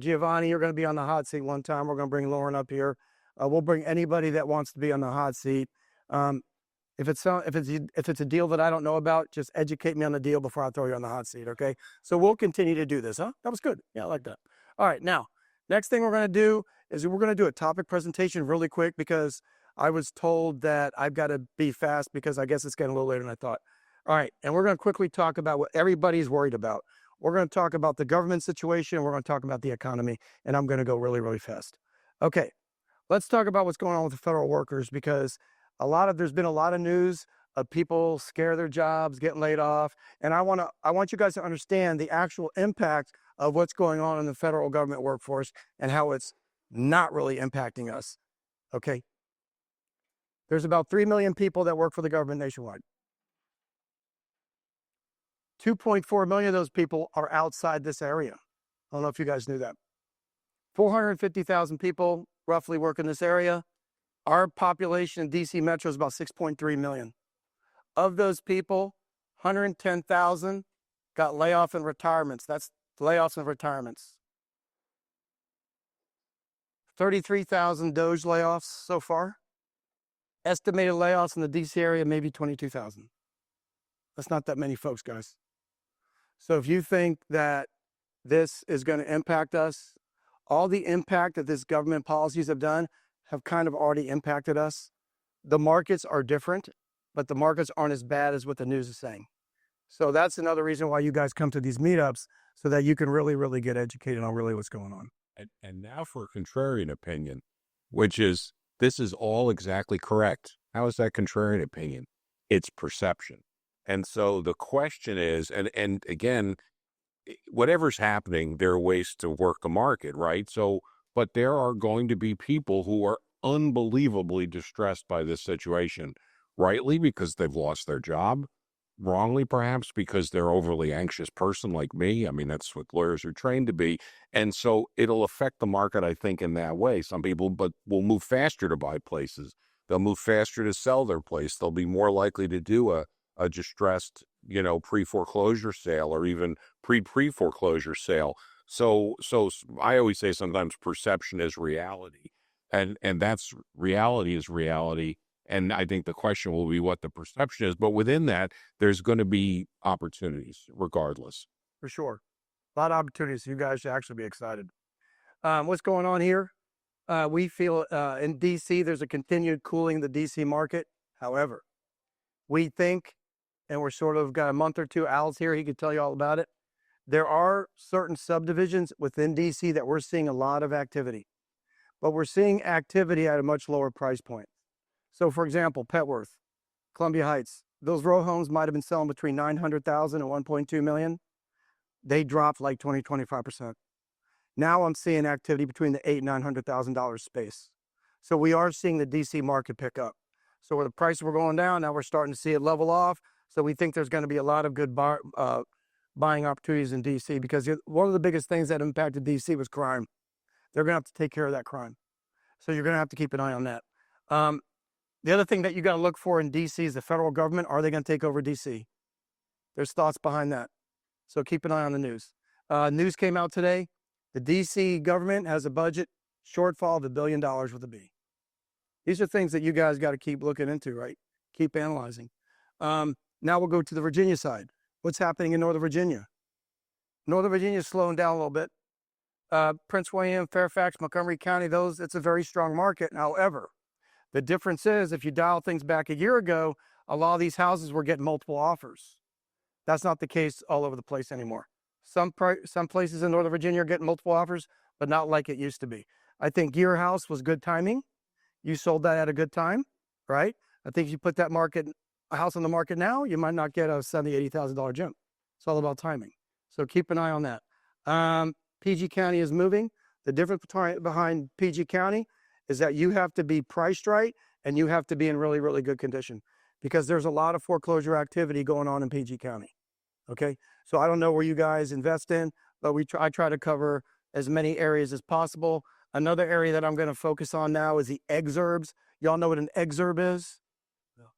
Giovanni, you're going to be on the hot seat one time. We're going to bring Lauren up here. We'll bring anybody that wants to be on the hot seat. If it's a deal that I don't know about, just educate me on the deal before I throw you on the hot seat, okay? So we'll continue to do this, huh? That was good. Yeah, I like that. All right, now, next thing we're going to do is we're going to do a topic presentation really quick because I was told that I've got to be fast because I guess it's getting a little later than I thought. All right, and we're going to quickly talk about what everybody's worried about. We're going to talk about the government situation. We're going to talk about the economy, and I'm going to go really, really fast. Okay, let's talk about what's going on with the federal workers because there's been a lot of news of people scare their jobs, getting laid off. And I want you guys to understand the actual impact of what's going on in the federal government workforce and how it's not really impacting us. Okay. There's about 3 million people that work for the government nationwide. 2.4 million of those people are outside this area. I don't know if you guys knew that. 450,000 people roughly work in this area. Our population in DC Metro is about 6.3 million. Of those people, 110,000 got layoff and retirements. That's layoffs and retirements. 33,000 Doge layoffs so far. Estimated layoffs in the DC area, maybe 22,000. That's not that many folks, guys. So if you think that this is going to impact us, all the impact that this government policies have done have kind of already impacted us. The markets are different, but the markets aren't as bad as what the news is saying. So that's another reason why you guys come to these meetups, so that you can really, really get educated on really what's going on. And now for a contrarian opinion, which is, this is all exactly correct. How is that contrarian opinion? It's perception. And so the question is, and again, whatever's happening, there are ways to work the market, right? So, but there are going to be people who are unbelievably distressed by this situation, rightly because they've lost their job, wrongly perhaps because they're overly anxious person like me. I mean, that's what lawyers are trained to be. And so it'll affect the market, I think, in that way. Some people will move faster to buy places. They'll move faster to sell their place. They'll be more likely to do a distressed, pre-foreclosure sale or even pre-foreclosure sale. So I always say sometimes perception is reality, and that's reality is reality. And I think the question will be what the perception is. But within that, there's going to be opportunities regardless. For sure. A lot of opportunities. You guys should actually be excited. What's going on here? We feel in DC, there's a continued cooling of the DC market. However, we think, and we're sort of got a month or two, Al's here, he could tell you all about it. There are certain subdivisions within DC that we're seeing a lot of activity, but we're seeing activity at a much lower price point. So for example, Petworth, Columbia Heights, those row homes might have been selling between 900,000 and 1.2 million. They dropped like 20-25%. Now I'm seeing activity between the $800,000 and $900,000 space. So we are seeing the DC market pick up. So where the prices were going down, now we're starting to see it level off. So we think there's going to be a lot of good buying opportunities in DC, because one of the biggest things that impacted DC was crime. They're going to have to take care of that crime. So you're going to have to keep an eye on that. The other thing that you got to look for in DC is the federal government. Are they going to take over DC? There's thoughts behind that. So keep an eye on the news. News came out today. The DC government has a budget shortfall of $1 billion with a B. These are things that you guys got to keep looking into, right? Keep analyzing. Now we'll go to the Virginia side. What's happening in Northern Virginia? Northern Virginia is slowing down a little bit. Prince William, Fairfax, Montgomery County, it's a very strong market. However, the difference is, if you dial things back a year ago, a lot of these houses were getting multiple offers. That's not the case all over the place anymore. Some places in Northern Virginia are getting multiple offers, but not like it used to be. I think your house was good timing. You sold that at a good time, right? I think if you put that house on the market now, you might not get a $70,000, $80,000 jump. It's all about timing. So keep an eye on that. PG County is moving. The difference behind PG County is that you have to be priced right and you have to be in really, really good condition, because there's a lot of foreclosure activity going on in PG County. Okay. So I don't know where you guys invest in, but I try to cover as many areas as possible. Another area that I'm going to focus on now is the exurbs. Y'all know what an exurb is?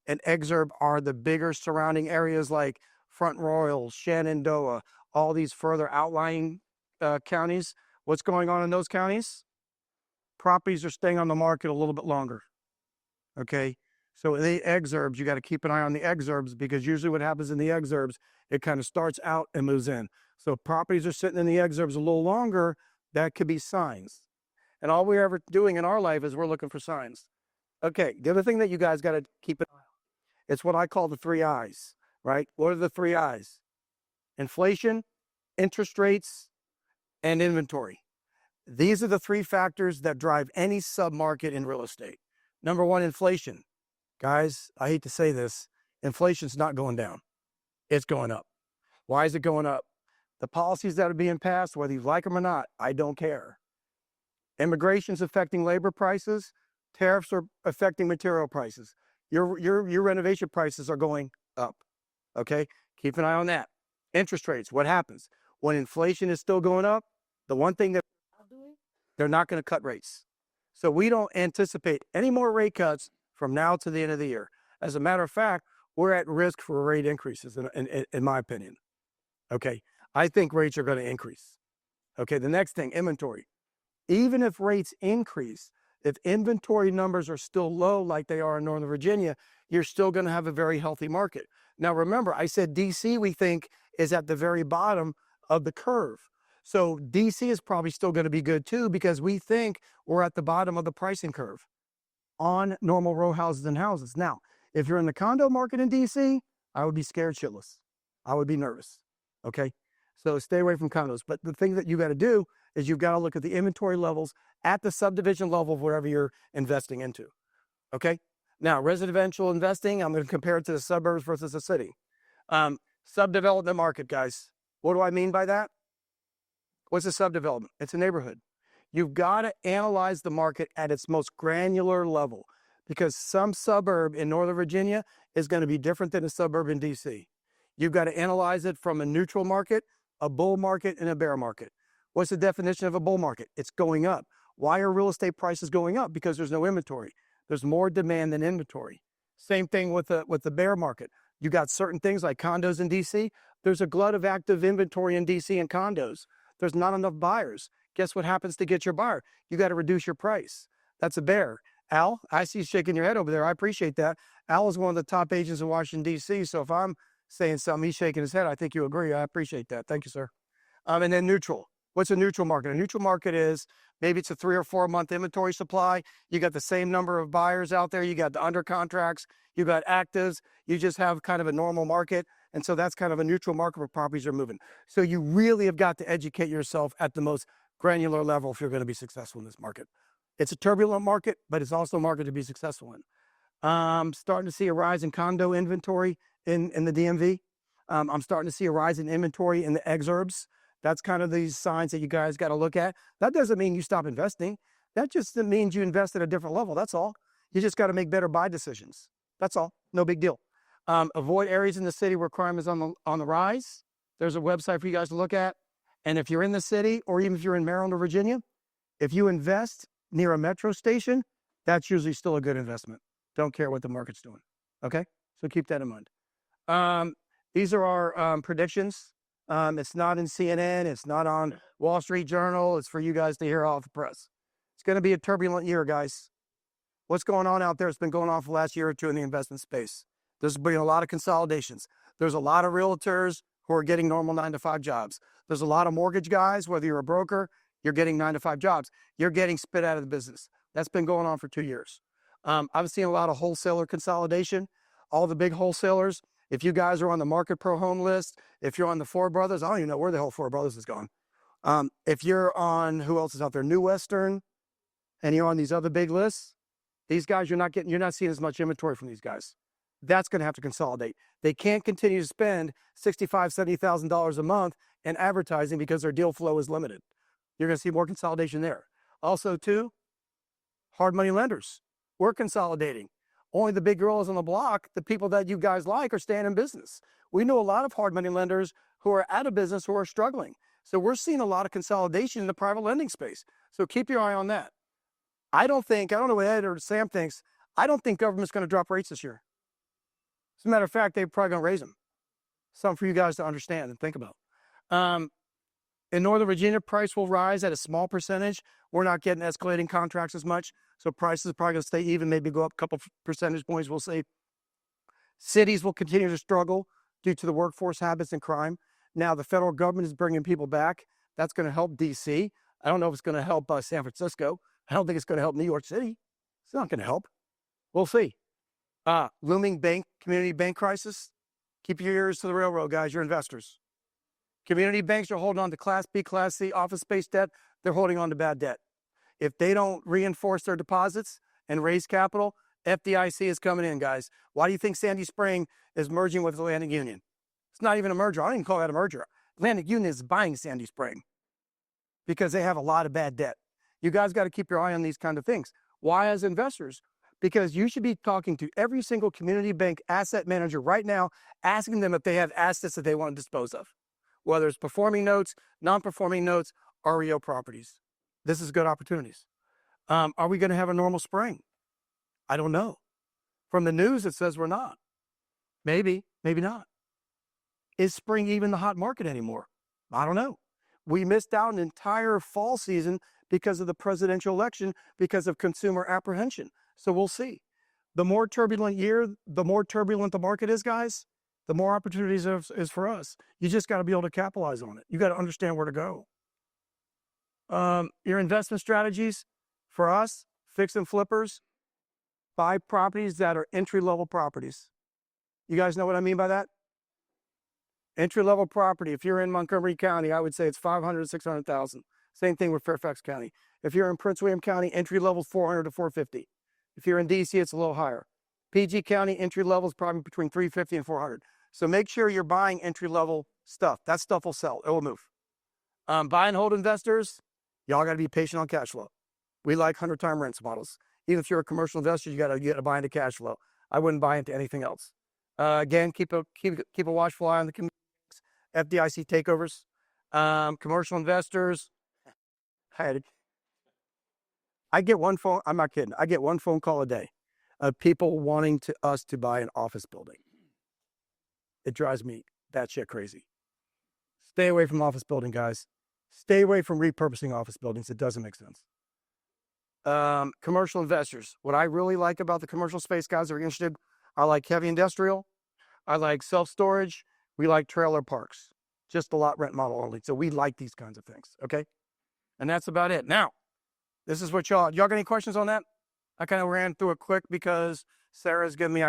An exurb are the bigger surrounding areas like Front Royal, Shenandoah, all these further outlying counties. What's going on in those counties? Properties are staying on the market a little bit longer. Okay. So the exurbs, you got to keep an eye on the exurbs, because usually what happens in the exurbs, it kind of starts out and moves in. So if properties are sitting in the exurbs a little longer, that could be signs. And all we're ever doing in our life is we're looking for signs. Okay, the other thing that you guys got to keep an eye on, it's what I call the 3 I's, right? What are the 3 I's? Inflation, interest rates, and inventory. These are the 3 factors that drive any submarket in real estate. Number 1, inflation. Guys, I hate to say this, Inflation's not going down. It's going up. Why is it going up? The policies that are being passed, whether you like them or not, I don't care. Immigration's affecting labor prices. Tariffs are affecting material prices. Your renovation prices are going up. Okay? Keep an eye on that. Interest rates, what happens? When inflation is still going up, the one thing that they're not going to cut rates. So we don't anticipate any more rate cuts from now to the end of the year. As a matter of fact, we're at risk for rate increases, in my opinion. Okay? I think rates are going to increase. Okay, the next thing, inventory. Even if rates increase, if inventory numbers are still low like they are in Northern Virginia, you're still going to have a very healthy market. Now, remember, I said DC, we think, is at the very bottom of the curve. So DC is probably still going to be good too, because we think we're at the bottom of the pricing curve on normal row houses and houses. Now, if you're in the condo market in DC, I would be scared shitless. I would be nervous. Okay? So stay away from condos. But the thing that you got to do is you've got to look at the inventory levels at the subdivision level of whatever you're investing into. Okay? Now, residential investing, I'm going to compare it to the suburbs versus the city. Subdevelopment market, guys. What do I mean by that? What's a subdevelopment? It's a neighborhood. You've got to analyze the market at its most granular level, because some suburb in Northern Virginia is going to be different than a suburb in DC. You've got to analyze it from a neutral market, a bull market, and a bear market. What's the definition of a bull market? It's going up. Why are real estate prices going up? Because there's no inventory. There's more demand than inventory. Same thing with the bear market. You got certain things like condos in DC. There's a glut of active inventory in DC and condos. There's not enough buyers. Guess what happens to get your buyer? You got to reduce your price. That's a bear. Al, I see you shaking your head over there. I appreciate that. Al is one of the top agents in Washington, D.C. So if I'm saying something, he's shaking his head, I think you agree. I appreciate that. Thank you, sir. And then neutral. What's a neutral market? A neutral market is maybe it's a 3 or 4 month inventory supply. You got the same number of buyers out there. You got the under contracts. You got actives. You just have kind of a normal market. And so that's kind of a neutral market where properties are moving. So you really have got to educate yourself at the most granular level if you're going to be successful in this market. It's a turbulent market, but it's also a market to be successful in. Starting to see a rise in condo inventory in the DMV. I'm starting to see a rise in inventory in the exurbs. That's kind of these signs that you guys got to look at. That doesn't mean you stop investing. That just means you invest at a different level. That's all. You just got to make better buy decisions. That's all. No big deal. Avoid areas in the city where crime is on the rise. There's a website for you guys to look at. And if you're in the city, or even if you're in Maryland or Virginia, if you invest near a metro station, that's usually still a good investment. Don't care what the market's doing. Okay? So keep that in mind. These are our predictions. It's not in CNN. It's not on Wall Street Journal. It's for you guys to hear off the press. It's going to be a turbulent year, guys. What's going on out there? It's been going on for the last year or two in the investment space. There's been a lot of consolidations. There's a lot of realtors who are getting normal 9-to-5 jobs. There's a lot of mortgage guys, whether you're a broker, you're getting 9-to-5 jobs. You're getting spit out of the business. That's been going on for 2 years. I've seen a lot of wholesaler consolidation. All the big wholesalers, if you guys are on the Market Pro Home list, if you're on the Four Brothers, I don't even know where the hell Four Brothers is gone. If you're on, who else is out there? New Western, and you're on these other big lists, these guys, you're not seeing as much inventory from these guys. That's going to have to consolidate. They can't continue to spend $65,000, $70,000 a month in advertising because their deal flow is limited. You're going to see more consolidation there. Also, too, hard money lenders. We're consolidating. Only the big girls on the block, the people that you guys like, are staying in business. We know a lot of hard money lenders who are out of business, who are struggling. So we're seeing a lot of consolidation in the private lending space. So keep your eye on that. I don't know what Ed or Sam thinks. I don't think government's going to drop rates this year. As a matter of fact, they're probably going to raise them. Something for you guys to understand and think about. In Northern Virginia, price will rise at a small percentage. We're not getting escalating contracts as much, so prices are probably going to stay even, maybe go up a couple percentage points, we'll see. Cities will continue to struggle due to the workforce habits and crime. Now, the federal government is bringing people back. That's going to help D.C. I don't know if it's going to help San Francisco. I don't think it's going to help New York City. It's not going to help. We'll see. Looming community bank crisis. Keep your ears to the railroad, guys. You're investors. Community banks are holding on to Class B, Class C office space debt. They're holding on to bad debt. If they don't reinforce their deposits and raise capital, FDIC is coming in, guys. Why do you think Sandy Spring is merging with Atlantic Union? It's not even a merger. I don't even call that a merger. Atlantic Union is buying Sandy Spring because they have a lot of bad debt. You guys got to keep your eye on these kind of things. Why, as investors? Because you should be talking to every single community bank asset manager right now, asking them if they have assets that they want to dispose of, whether it's performing notes, non-performing notes, REO properties. This is good opportunities. Are we going to have a normal spring? I don't know. From the news, it says we're not. Maybe, maybe not. Is spring even the hot market anymore? I don't know. We missed out an entire fall season because of the presidential election, because of consumer apprehension. So we'll see. The more turbulent year, the more turbulent the market is, guys, the more opportunities is for us. You just got to be able to capitalize on it. You got to understand where to go. Your investment strategies for us, fix and flippers, buy properties that are entry-level properties. You guys know what I mean by that? Entry-level property, if you're in Montgomery County, I would say it's 500 to 600,000. Same thing with Fairfax County. If you're in Prince William County, entry-level 400 to 450. If you're in DC, it's a little higher. PG County, entry-level is probably between 350 and 400. So make sure you're buying entry-level stuff. That stuff will sell. It will move. Buy and hold investors, y'all got to be patient on cash flow. We like 100-time rents models. Even if you're a commercial investor, you got to buy into cash flow. I wouldn't buy into anything else. Again, keep a watchful eye on the FDIC takeovers. Commercial investors. I get one phone. I'm not kidding. I get one phone call a day of people wanting us to buy an office building. It drives me batshit crazy. Stay away from office building, guys. Stay away from repurposing office buildings. It doesn't make sense. Commercial investors. What I really like about the commercial space, guys, that are interested, I like heavy industrial. I like self-storage. We like trailer parks. Just a lot rent model only. So we like these kinds of things. Okay. And that's about it. Now, this is what y'all got any questions on that? I kind of ran through it quick because Sarah's giving me,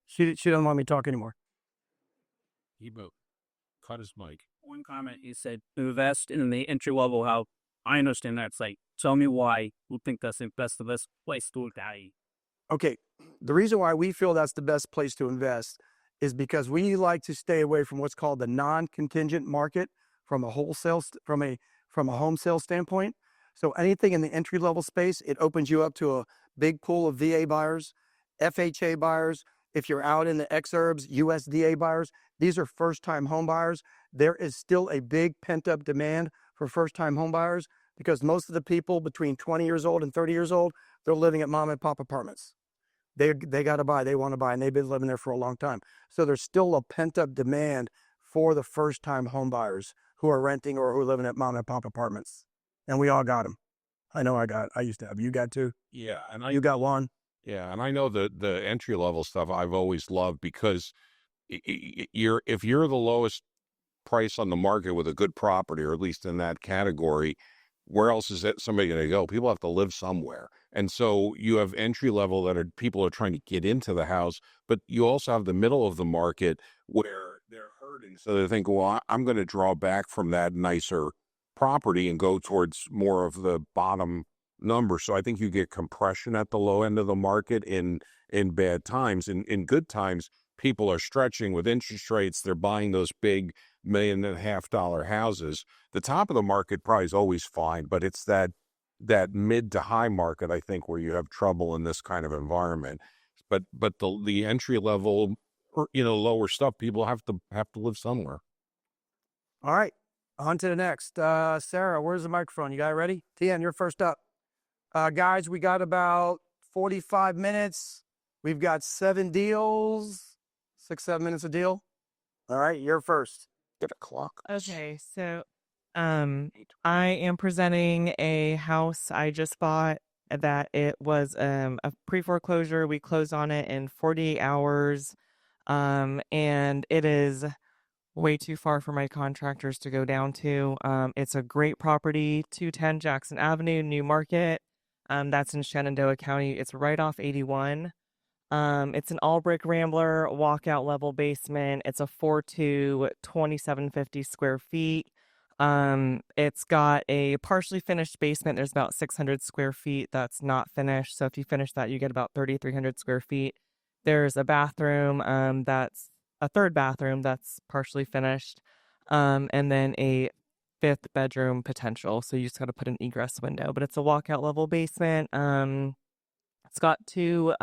she doesn't want me to talk anymore. He cut his mic. One comment you said, invest in the entry level. How I understand that. It's like, tell me why you think that's the best place to die. Okay. The reason why we feel that's the best place to invest is because we like to stay away from what's called the non-contingent market from a wholesale, from a home sale standpoint. So anything in the entry-level space, it opens you up to a big pool of VA buyers, FHA buyers. If you're out in the exurbs, USDA buyers, these are first-time home buyers. There is still a big pent-up demand for first-time home buyers because most of the people between 20 years old and 30 years old, they're living at mom and pop apartments. They got to buy, they want to buy, and they've been living there for a long time. So there's still a pent-up demand for the first-time home buyers who are renting or who are living at mom and pop apartments. And we all got them. I know I used to have. You got two? Yeah. And you got one? Yeah. And I know the entry level stuff I've always loved because if you're the lowest price on the market with a good property, or at least in that category, where else is somebody going to go? People have to live somewhere. And so you have entry level that people are trying to get into the house, but you also have the middle of the market where they're hurting. So they think, well, I'm going to draw back from that nicer property and go towards more of the bottom number. So I think you get compression at the low end of the market in bad times. In good times, people are stretching with interest rates. They're buying those big $1.5 million houses. The top of the market probably is always fine, but it's that mid to high market, I think, where you have trouble in this kind of environment. But the entry level, or, lower stuff, people have to live somewhere. All right. On to the next. Sarah, where's the microphone? You got it ready? Tian, you're first up. Guys, we got about 45 minutes. We've got 7 deals, 6-7 minutes a deal. All right, you're first. Get a clock. Okay, so I am presenting a house I just bought that it was a pre-foreclosure. We closed on it in 48 hours, and it is way too far for my contractors to go down to. It's a great property, 210 Jackson Avenue, New Market. That's in Shenandoah County. It's right off 81. It's an all brick rambler, walkout level basement. It's a 4-2, 2,750 square feet. It's got a partially finished basement. There's about 600 square feet that's not finished. So if you finish that, you get about 3,300 square feet. There's a bathroom, that's a third bathroom that's partially finished, and then a fifth bedroom potential. So you just got to put an egress window, but it's a walkout level basement. It's got two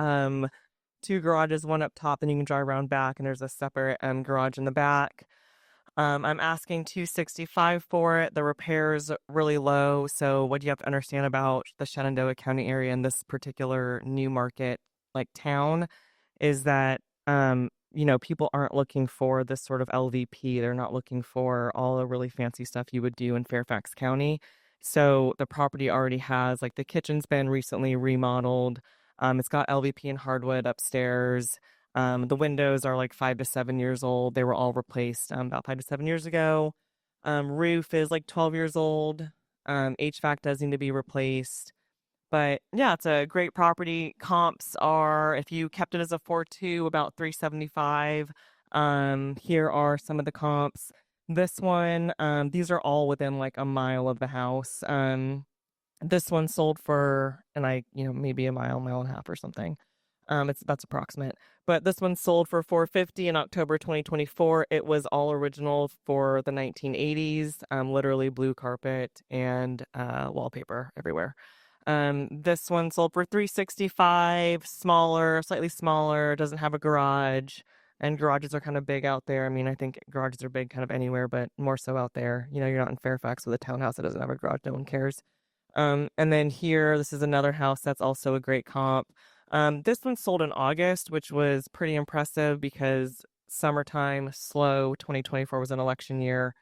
garages, one up top, and you can drive around back, and there's a separate garage in the back. I'm asking 265 for it. The repair's really low. So what you have to understand about the Shenandoah County area and this particular new market, like town, is that people aren't looking for this sort of LVP. They're not looking for all the really fancy stuff you would do in Fairfax County. So the property already has, like, the kitchen's been recently remodeled. It's got LVP and hardwood upstairs. The windows are like 5 to 7 years old. They were all replaced about 5 to 7 years ago. Roof is like 12 years old. HVAC does need to be replaced. But yeah, it's a great property. Comps are, if you kept it as a 4.2, about 375. Here are some of the comps. This one, these are all within like a mile of the house. This one sold for, and maybe a mile and a half or something. That's approximate. But this one sold for 450 in October 2024. It was all original for the 1980s. Literally blue carpet and wallpaper everywhere. This one sold for 365, slightly smaller, doesn't have a garage, and garages are kind of big out there. I mean, I think garages are big kind of anywhere, but more so out there. You're not in Fairfax with a townhouse that doesn't have a garage. No one cares. And then here, this is another house that's also a great comp. This one sold in August, which was pretty impressive because summertime, slow. 2024 was an election year,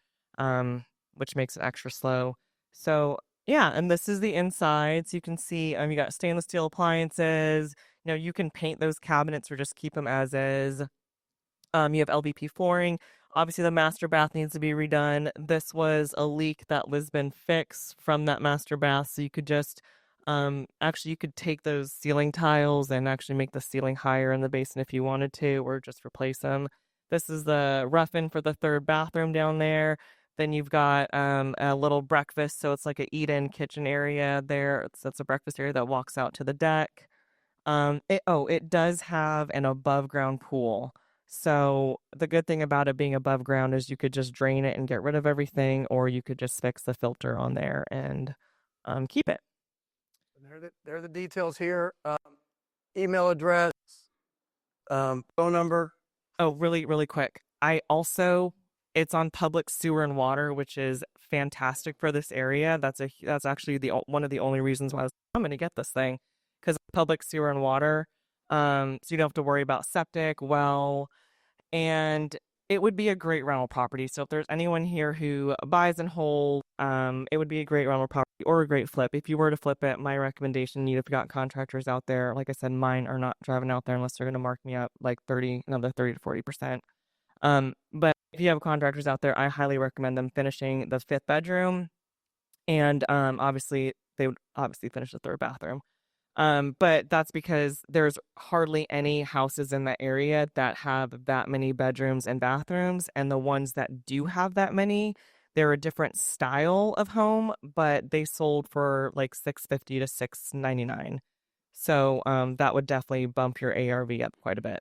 which makes it extra slow. So yeah, and this is the inside. So you can see, you got stainless steel appliances. You can paint those cabinets or just keep them as is. You have LVP flooring. Obviously, the master bath needs to be redone. This was a leak that Lisbon fixed from that master bath. So you could just, you could take those ceiling tiles and actually make the ceiling higher in the basin if you wanted to, or just replace them. This is the rough-in for the third bathroom down there. Then you've got a little breakfast. So it's like an eat-in kitchen area there. That's a breakfast area that walks out to the deck. It does have an above-ground pool. So the good thing about it being above ground is you could just drain it and get rid of everything, or you could just fix the filter on there and keep it. There are the details here. Email address, phone number. Oh, really, really quick. It's on public sewer and water, which is fantastic for this area. That's actually one of the only reasons why I'm going to get this thing, because public sewer and water. So you don't have to worry about septic, well, and it would be a great rental property. So if there's anyone here who buys and holds, it would be a great rental property or a great flip. If you were to flip it, my recommendation, you've got contractors out there. Like I said, mine are not driving out there unless they're going to mark me up like another 30 to 40%. But if you have contractors out there, I highly recommend them finishing the fifth bedroom. And obviously, they would obviously finish the third bathroom. But that's because there's hardly any houses in that area that have that many bedrooms and bathrooms. And the ones that do have that many, they're a different style of home, but they sold for like $650 to $699. So that would definitely bump your ARV up quite a bit.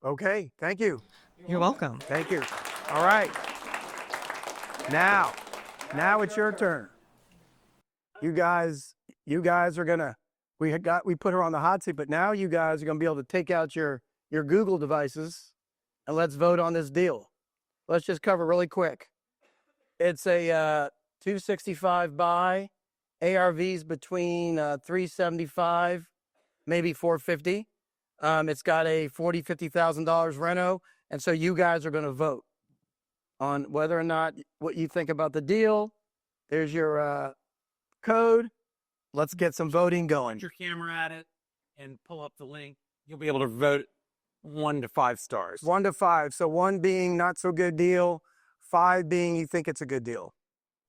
Okay, thank you. You're welcome. Thank you. All right. Now it's your turn. You guys are gonna. We put her on the hot seat, but now you guys are gonna be able to take out your Google devices and let's vote on this deal. Let's just cover really quick. It's a 265 buy, ARVs between 375, maybe 450. It's got a $50,000 reno, and so you guys are going to vote on whether or not what you think about the deal. There's your code. Let's get some voting going. Put your camera at it and pull up the link. You'll be able to vote 1 to 5 stars. 1 to 5. So 1 being not so good deal, 5 being you think it's a good deal.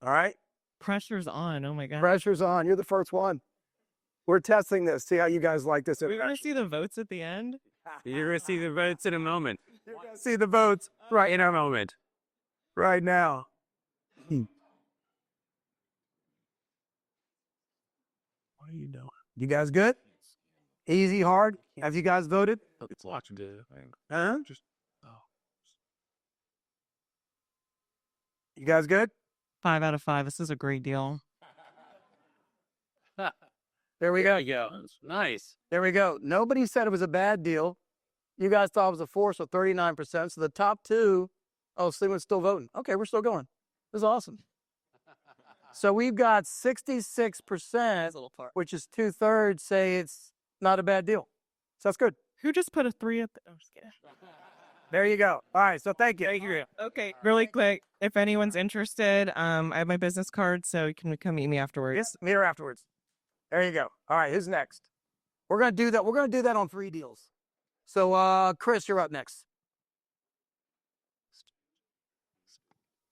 All right? Pressure's on. Oh my God. Pressure's on. You're the first one. We're testing this. See how you guys like this. We're going to see the votes at the end. You're going to see the votes in a moment. You're going to see the votes right in a moment. Right now. What are you doing? You guys good? Easy, hard? Have you guys voted? It's locked. Huh? Just You guys good? 5 out of 5. This is a great deal. There we go. Yeah, nice. There we go. Nobody said it was a bad deal. You guys thought it was a 4, so 39%. So the top two, oh, Steven's still voting. Okay, we're still going. This is awesome. So we've got 66%, which is 2/3, say it's not a bad deal. So that's good. Who just put a 3 at the... I'm just kidding. There you go. All right, so thank you. Thank you. Okay, really quick. If anyone's interested, I have my business card, so you can come meet me afterwards. Yes, meet her afterwards. There you go. All right, who's next? We're gonna do that. We're gonna do that on 3 deals. So, Chris, you're up next.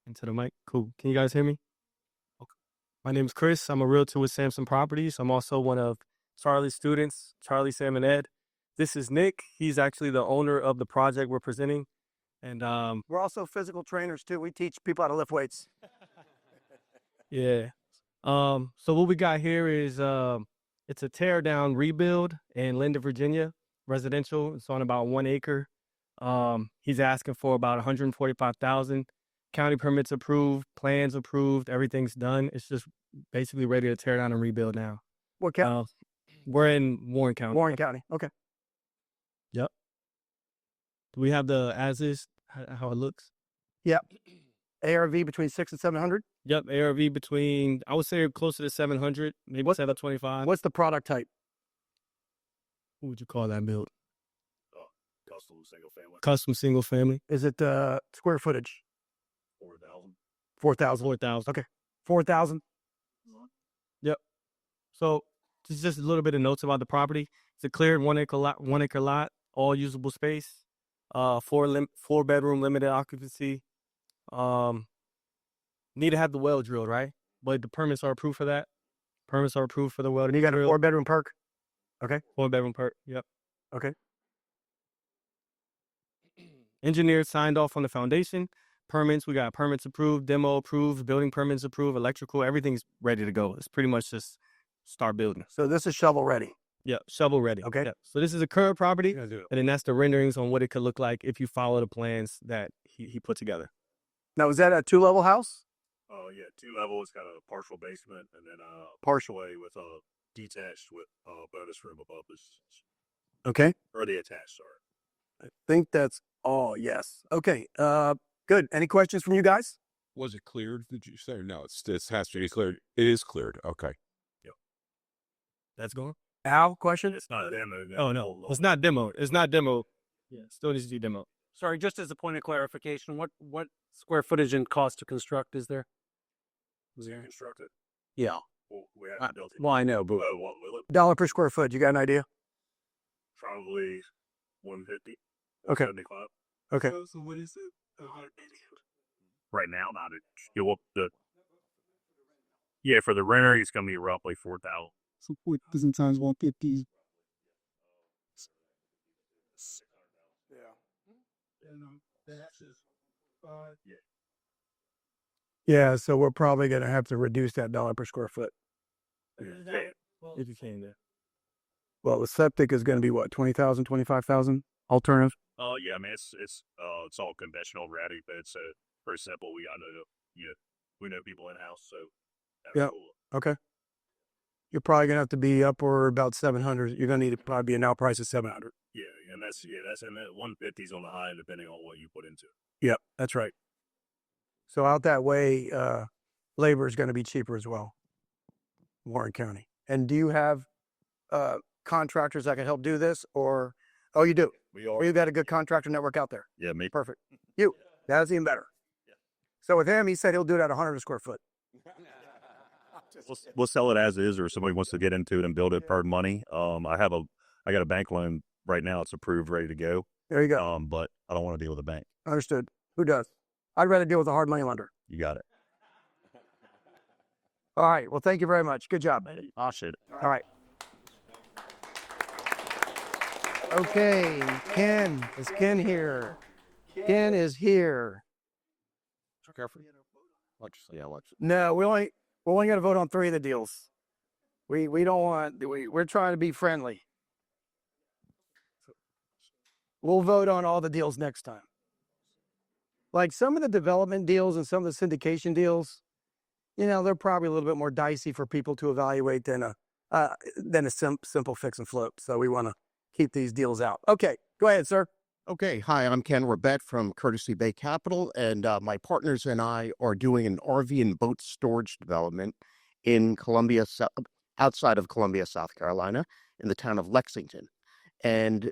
Into the mic. Cool. Can you guys hear me? Okay. My name's Chris. I'm a realtor with Samson Properties. I'm also one of Charlie's students, Charlie, Sam, and Ed. This is Nick. He's actually the owner of the project we're presenting. And We're also physical trainers too. We teach people how to lift weights. yeah. So what we got here is it's a tear down rebuild in Linden, Virginia, residential. It's on about 1 acre. He's asking for about $145,000. County permits approved, plans approved, everything's done. It's just basically ready to tear down and rebuild now. What county? We're in Warren County. Warren County. Okay. Yep. Do we have the as is, how it looks? Yep. ARV between 6 and 700. Yep. ARV between, I would say closer to 700, maybe 725. What's the product type? What would you call that build? custom single family. Custom single family. Is it square footage? 4,000. 4,000. 4,000. Okay. 4,000. Yep. So just a little bit of notes about the property. It's a cleared 1 acre lot, all usable space. 4-bedroom limited occupancy. Need to have the well drilled, right? But the permits are approved for that. Permits are approved for the well. And you got a 4-bedroom perk. Okay. 4-bedroom perk. Yep. Okay. Engineers signed off on the foundation. Permits, we got permits approved, demo approved, building permits approved, electrical, everything's ready to go. It's pretty much just start building. So this is shovel ready. Yeah, shovel ready. Okay. Yeah. So this is a current property, and then that's the renderings on what it could look like if you follow the plans that he put together. Now, is that a 2-level house? Oh yeah, 2 levels. Got a partial basement and then a Partial. way with a detached with a bonus room above this, Okay. or the attached. Sorry. I think that's all. Yes. Okay. Good. Any questions from you guys? Was it cleared? Did you say no? It has to be cleared. It is cleared. Okay. That's going. Al, question? It's not a demo. Oh no, it's not demo. It's not demo. Yeah, still needs to be demo. Sorry, just as a point of clarification, what square footage and cost to construct is there? Was it constructed? Yeah. Well, we haven't built it. Well, I know, but What will it? Dollar per square foot. You got an idea? Probably 150. Okay. 175. Okay. So what is it? Right now, not it. You'll up the. Yeah, for the renter, it's gonna be roughly 4,000. So 4,000 times 150. Yeah. So we're probably going to have to reduce that dollar per square foot. If you can, there. Well, the septic is going to be what, 20,000, 25,000 alternative? Oh yeah, I mean it's all conventional ready, but it's pretty simple. We know people in house, so that's Yeah. cool. Okay. You're probably going to have to be up or about 700. You're going to need to probably be a now price of 700. Yeah, and that's and that 150's on the high end depending on what you put into it. Yep, that's right. So out that way, labor is going to be cheaper as well. Warren County. And do you have contractors that can help do this, or oh, you do? We Or are. you got a good contractor network out there? Yeah, me. Perfect. You. That's even better. So with him, he said he'll do it at 100 a square foot. We'll sell it as is, or if somebody wants to get into it and build it per money. I got a bank loan right now. It's approved, ready to go. There you go. But I don't want to deal with a bank. Understood. Who does? I'd rather deal with a hard money lender. You got it. All right. Well, thank you very much. Good job. Oh shit. All right. Okay. Ken. Is Ken here? Ken is here. Careful. Yeah, let's. No, we're only going to vote on 3 of the deals. We don't want, we're trying to be friendly. We'll vote on all the deals next time. Like some of the development deals and some of the syndication deals, you know, they're probably a little bit more dicey for people to evaluate than a simple fix and flip. So we want to keep these deals out. Okay, go ahead, sir. Okay, hi, I'm Ken Rabet from Courtesy Bay Capital, and my partners and I are doing an RV and boat storage development in outside of Columbia, South Carolina, in the town of Lexington. And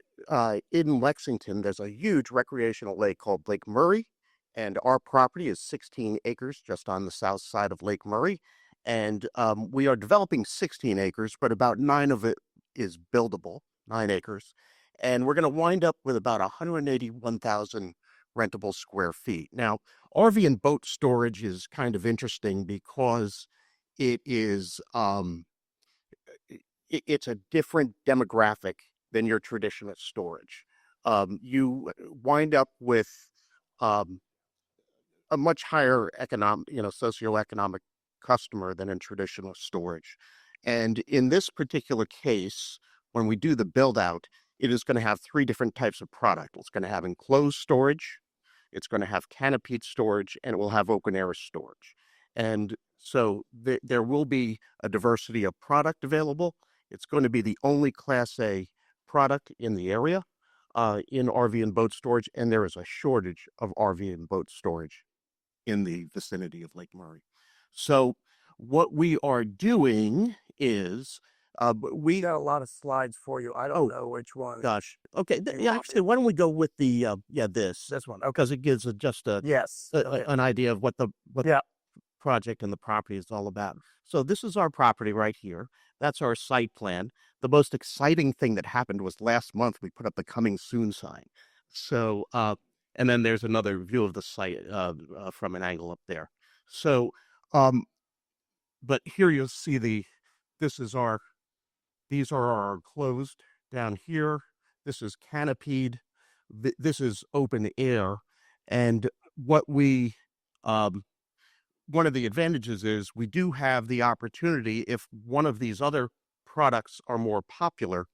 in Lexington, there's a huge recreational lake called Lake Murray, and our property is 16 acres just on the south side of Lake Murray. And we are developing 16 acres, but about 9 of it is buildable, 9 acres. And we're going to wind up with about 181,000 rentable square feet. Now, RV and boat storage is kind of interesting because it is it's a different demographic than your traditional storage. You wind up with a much higher socioeconomic customer than in traditional storage. And in this particular case, when we do the build out, it is going to have 3 different types of product. It's going to have enclosed storage, it's going to have canopied storage, and it will have open air storage. And so there will be a diversity of product available. It's going to be the only Class A product in the area in RV and boat storage, and there is a shortage of RV and boat storage in the vicinity of Lake Murray. So what we are doing is We got a lot of slides for you. I don't know which one. Gosh. Okay. Yeah. Actually, why don't we go with the this one. Okay. because it gives just Yes. an idea of what the project and the property is all about. So this is our property right here. That's our site plan. The most exciting thing that happened was last month we put up the coming soon sign. So and then there's another view of the site from an angle up there. So but here you'll see these are our enclosed down here. This is canopied. This is open air. And what we, one of the advantages is we do have the opportunity, if one of these other products are more popular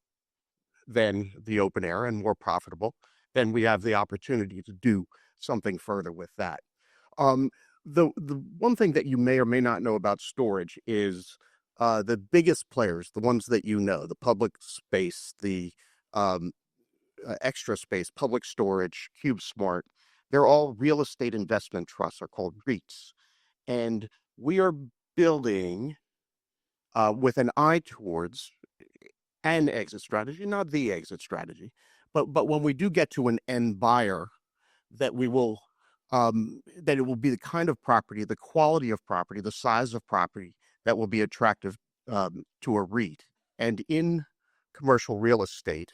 than the open air and more profitable, then we have the opportunity to do something further with that. The one thing that you may or may not know about storage is the biggest players, the ones that you know, the public space, the extra space, public storage, CubeSmart, they're all real estate investment trusts, are called REITs. And we are building with an eye towards an exit strategy, not the exit strategy, but when we do get to an end buyer, that we will that it will be the kind of property, the quality of property, the size of property that will be attractive to a REIT. And in commercial real estate,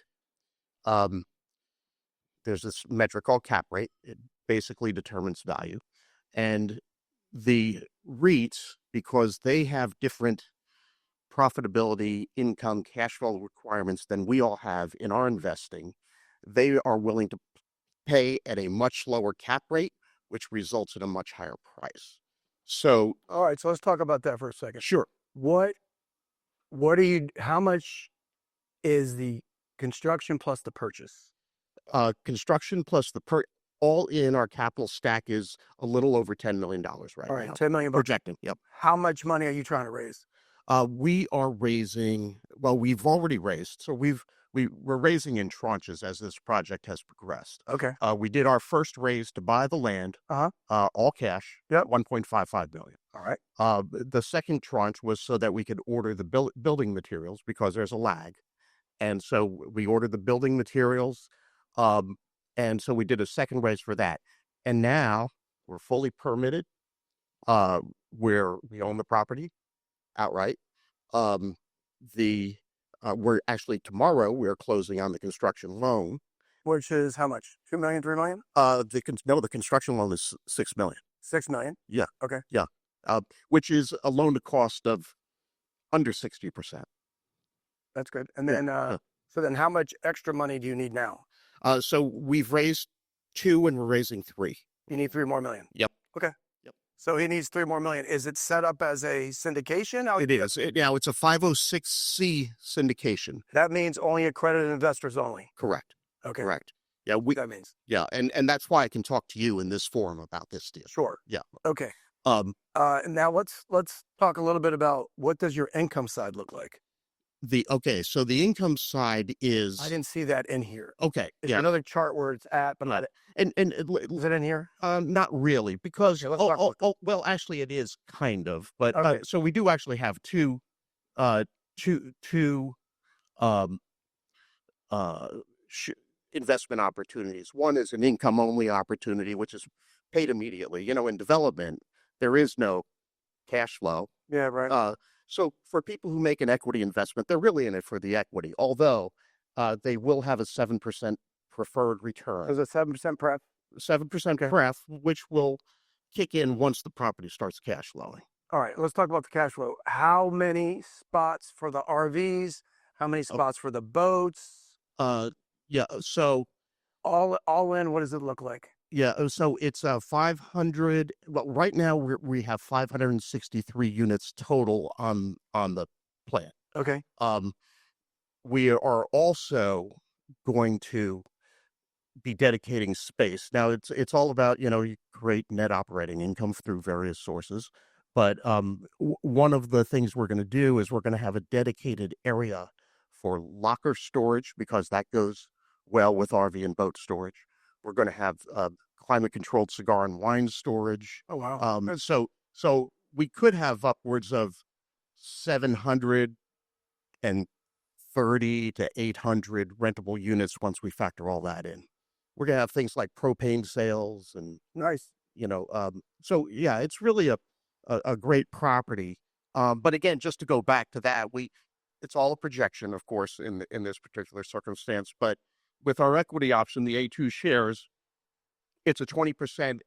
there's this metric called cap rate. It basically determines value. And the REITs, because they have different profitability, income, cash flow requirements than we all have in our investing, they are willing to pay at a much lower cap rate, which results in a much higher price. So, all right, so let's talk about that for a second. Sure. How much is the construction plus the purchase? Construction plus all in our capital stack is a little over $10 million right All right, now. $10 million. Projecting, yep. How much money are you trying to raise? We are raising, well, we've already raised. So we're raising in tranches as this project has progressed. Okay. We did our first raise to buy the land, all cash, $1.55 million. All right. The second tranche was so that we could order the building materials because there's a lag. And so we ordered the building materials. And so we did a second raise for that. And now we're fully permitted. Where we own the property outright. We're actually tomorrow we're closing on the construction loan, which is how much? 2 million, 3 million? The construction loan is $6 million. 6 million. Yeah. Okay. Yeah. Which is a loan to cost of under 60%. That's good. And then, so then, how much extra money do you need now? So we've raised 2 and we're raising 3. You need 3 more million. Yep. Okay. Yep. So he needs $3 more million. Is it set up as a syndication? It is. Now it's a 506C syndication. That means only accredited investors only. Correct. Okay. Correct. Yeah, we. That means. Yeah, and that's why I can talk to you in this forum about this deal. Sure. Yeah. Okay. Um. Now let's talk a little bit about what does your income side look like? So the income side is. I didn't see that in here. Okay. Is there another chart where it's at, but not. And Is it in here? Not really, because Okay, let's talk well, actually, it is kind of, but Okay. so we do actually have two um investment opportunities. One is an income only opportunity, which is paid immediately. In development, there is no cash flow. Yeah, right. So for people who make an equity investment, they're really in it for the equity, although they will have a 7% preferred return. There's a 7% pref. 7% pref, which will kick in once the property starts cash flowing. All right, let's talk about the cash flow. How many spots for the RVs? How many spots for the boats? Yeah. So all in, what does it look like? yeah. So it's 500. Well, right now we have 563 units total on the plan. Okay. We are also going to be dedicating space. Now it's all about, you create net operating income through various sources. But one of the things we're going to do is we're going to have a dedicated area for locker storage, because that goes well with RV and boat storage. We're going to have climate controlled cigar and wine storage. Oh, wow. So we could have upwards of 730 to 800 rentable units once we factor all that in. We're going to have things like propane sales and nice. So yeah, it's really a great property. But again, just to go back to that, it's all a projection, of course, in this particular circumstance. But with our equity option, the A2 shares, it's a 20%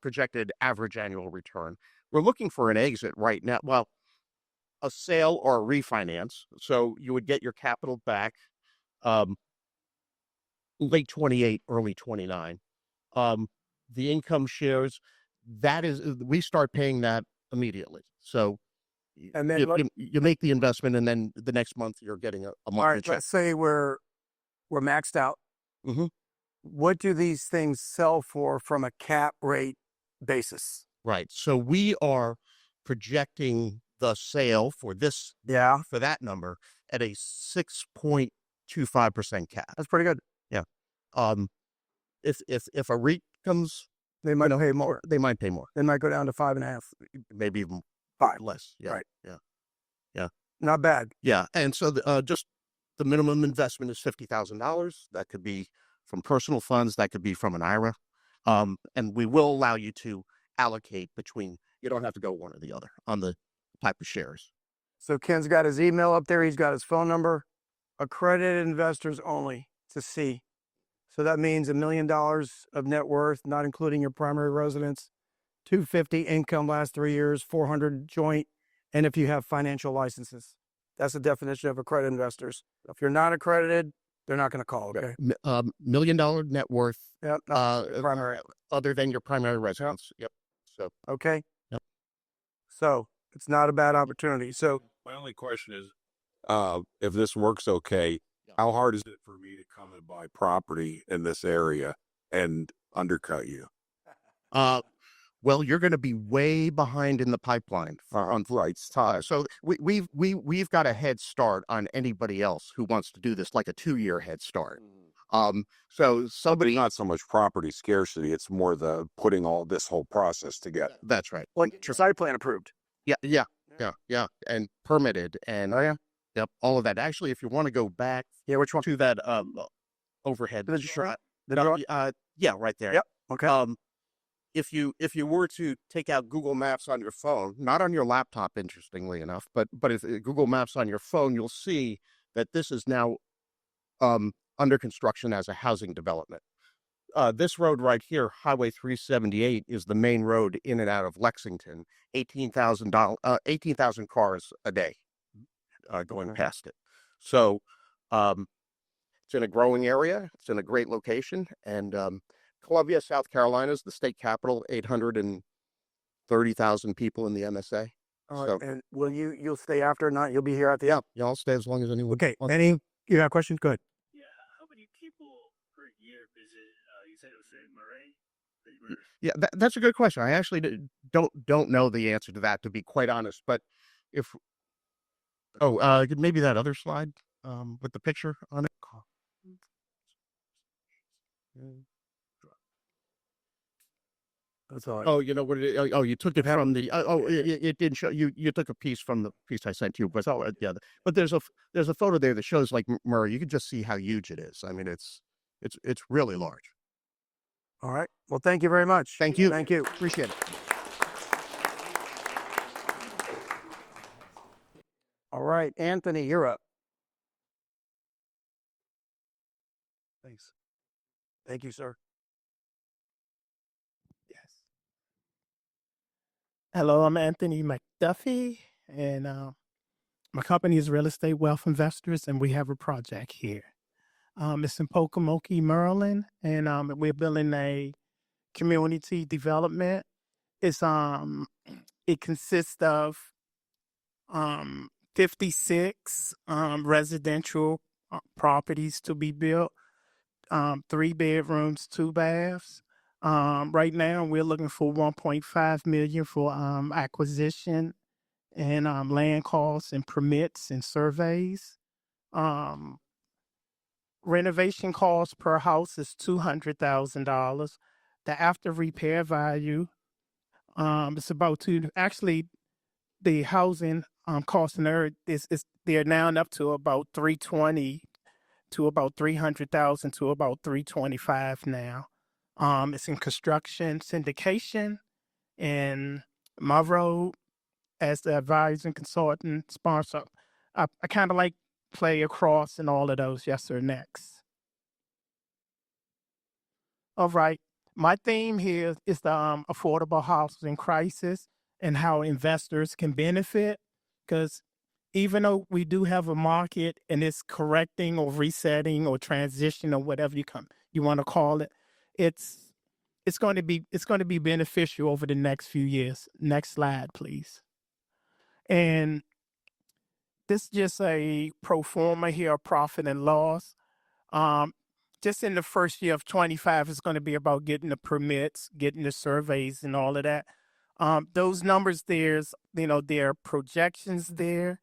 projected average annual return. We're looking for an exit right now. Well, a sale or a refinance. So you would get your capital back late 28, early 29. The income shares, we start paying that immediately. So and then you make the investment, and then the next month you're getting a monthly all right, check. let's say we're maxed out. Mm-hmm. What do these things sell for from a cap rate basis? Right. So we are projecting the sale for that number at a 6.25% cap. That's pretty good. Yeah. If a REIT comes, they might pay more. They might pay more. They might go down to 5.5, maybe even 5 less. Yeah. Right. Yeah. Not bad. Yeah. And so just the minimum investment is $50,000. That could be from personal funds. That could be from an IRA. And we will allow you to allocate between. You don't have to go one or the other on the type of shares. So Ken's got his email up there. He's got his phone number. Accredited investors only. It's a C. So that means $1 million of net worth, not including your primary residence, $250 income last 3 years, $400 joint, and if you have financial licenses. That's the definition of accredited investors. If you're not accredited, they're not going to call. Okay. $1 million net worth. Yep. Primary. Other than your primary residence. Yep. So. Okay. Yep. So it's not a bad opportunity. So my only question is, if this works okay, how hard is it for me to come and buy property in this area and undercut you? Well, you're going to be way behind in the pipeline on flights. So we've got a head start on anybody else who wants to do this, like a 2-year head start. So somebody, not so much property scarcity; it's more the putting all this whole process together. That's right. Like your site plan approved. Yeah, and permitted, and yep, all of that. Actually, if you want to go back, which one to that overhead shot, yeah, right there. Yep. Okay. If you were to take out Google Maps on your phone, not on your laptop, interestingly enough, but if Google Maps on your phone, you'll see that this is now under construction as a housing development. This road right here, Highway 378, is the main road in and out of Lexington. 18,000 cars a day going past it. So it's in a growing area. It's in a great location, and Columbia, South Carolina is the state capital, 800 and 30,000 people in the MSA. All So right. And you'll stay after or not? You'll be here at the end. yeah, I'll stay as long as anyone. Okay. You got questions? Good. Yeah, how many people per year visit? You said it was in Murray. Yeah, that's a good question. I actually don't know the answer to that, to be quite honest. But if maybe that other slide with the picture on it. That's all. Oh, you know what? You took it from the. It didn't show you. You took a piece from the piece I sent you, but yeah. But there's a photo there that shows like Murray. You can just see how huge it is. I mean, it's really large. All right. Well, thank you very much. Thank you. Thank you. Appreciate it. All right, Anthony, you're up. Thanks. Thank you, sir. Yes. Hello, I'm Anthony McDuffie, and my company is Real Estate Wealth Investors, and we have a project here. It's in Pocomoke, Maryland, and we're building a community development. It consists of 56 residential properties to be built, 3 bedrooms, 2 baths. Right now, we're looking for $1.5 million for acquisition and land costs and permits and surveys. Renovation cost per house is $200,000. The after repair value, it's about actually the housing cost in there they're now up to about 320 to about 300,000 to about 325 now. It's in construction syndication, and my role as the advisor and consultant sponsor, I kind of like play across in all of those. Yes, sir. Next. All right. My theme here is the affordable housing crisis and how investors can benefit, because even though we do have a market and it's correcting or resetting or transition or whatever you want to call it, it's going to be beneficial over the next few years. Next slide, please. And this is just a pro forma here, profit and loss. Just in the first year of 25, it's going to be about getting the permits, getting the surveys, and all of that. Those numbers there are projections there.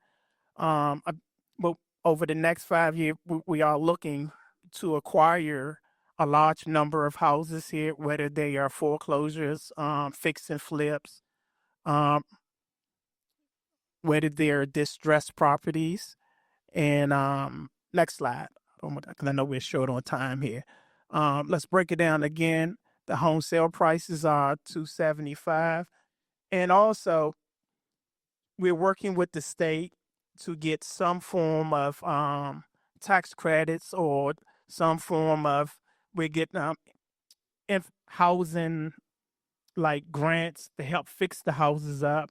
But over the next 5 years, we are looking to acquire a large number of houses here, whether they are foreclosures, fix and flips, whether they're distressed properties. And next slide, because I know we're short on time here. Let's break it down again. The home sale prices are $275, and also we're working with the state to get some form of tax credits or some form of we're getting housing like grants to help fix the houses up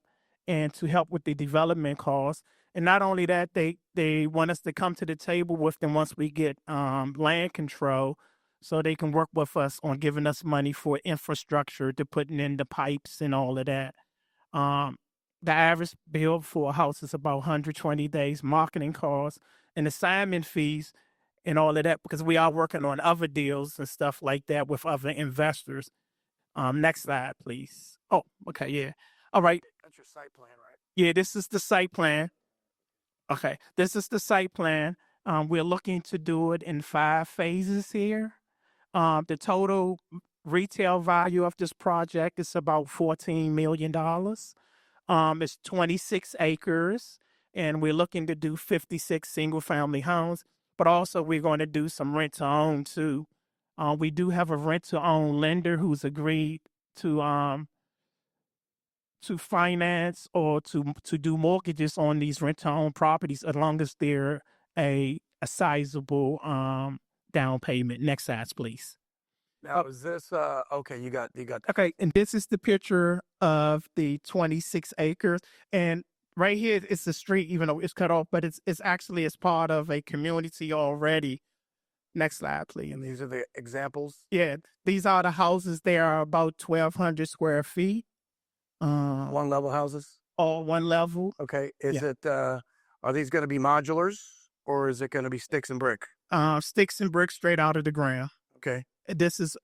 and to help with the development costs. And not only that, they want us to come to the table with them once we get land control, so they can work with us on giving us money for infrastructure to putting in the pipes and all of that. The average bill for a house is about 120 days, marketing costs and assignment fees and all of that, because we are working on other deals and stuff like that with other investors. Next slide, please. Oh, okay, yeah. All right. That's your site plan, right? Yeah, this is the site plan. Okay, this is the site plan. We're looking to do it in 5 phases here. The total retail value of this project is about $14 million. It's 26 acres, and we're looking to do 56 single-family homes, but also we're going to do some rent-to-own too. We do have a rent-to-own lender who's agreed to finance or to do mortgages on these rent-to-own properties as long as they're a sizable down payment. Next slide, please. Now, is this okay? You got. Okay, and this is the picture of the 26 acres, and right here it's the street, even though it's cut off, but it's actually as part of a community already. Next slide, please. And these are the examples. Yeah, these are the houses. They are about 1,200 square feet. One level houses? All one level. Okay. Is Yeah. it, are these going to be modulars or is it going to be sticks and brick? Sticks and bricks straight out of the ground. Okay. This is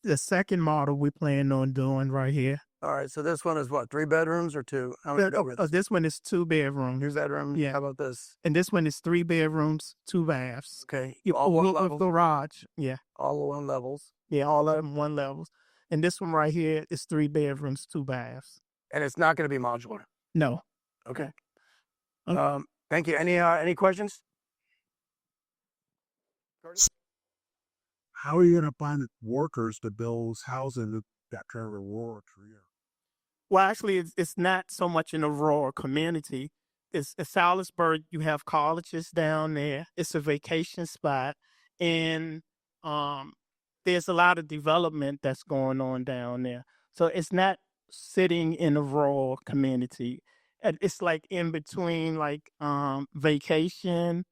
the second model we plan on doing right here. All right. So this one is what, 3 bedrooms or 2? How many bedrooms? This one is 2 bedrooms. 2 bedrooms? Yeah. How about this? And this one is 3 bedrooms, 2 baths. Okay. Yeah, All one with level? garage. Yeah. All one levels. Yeah, all of them one levels. And this one right here is 3 bedrooms, 2 baths. And it's not going to be modular. No. Okay. Okay. Thank you. Any questions? How are you going to find workers to build housing that kind of rural area? Well, actually, it's not so much in a rural community. It's Salisbury. You have colleges down there. It's a vacation spot, and there's a lot of development that's going on down there. So it's not sitting in a rural community. It's like in between, like vacation,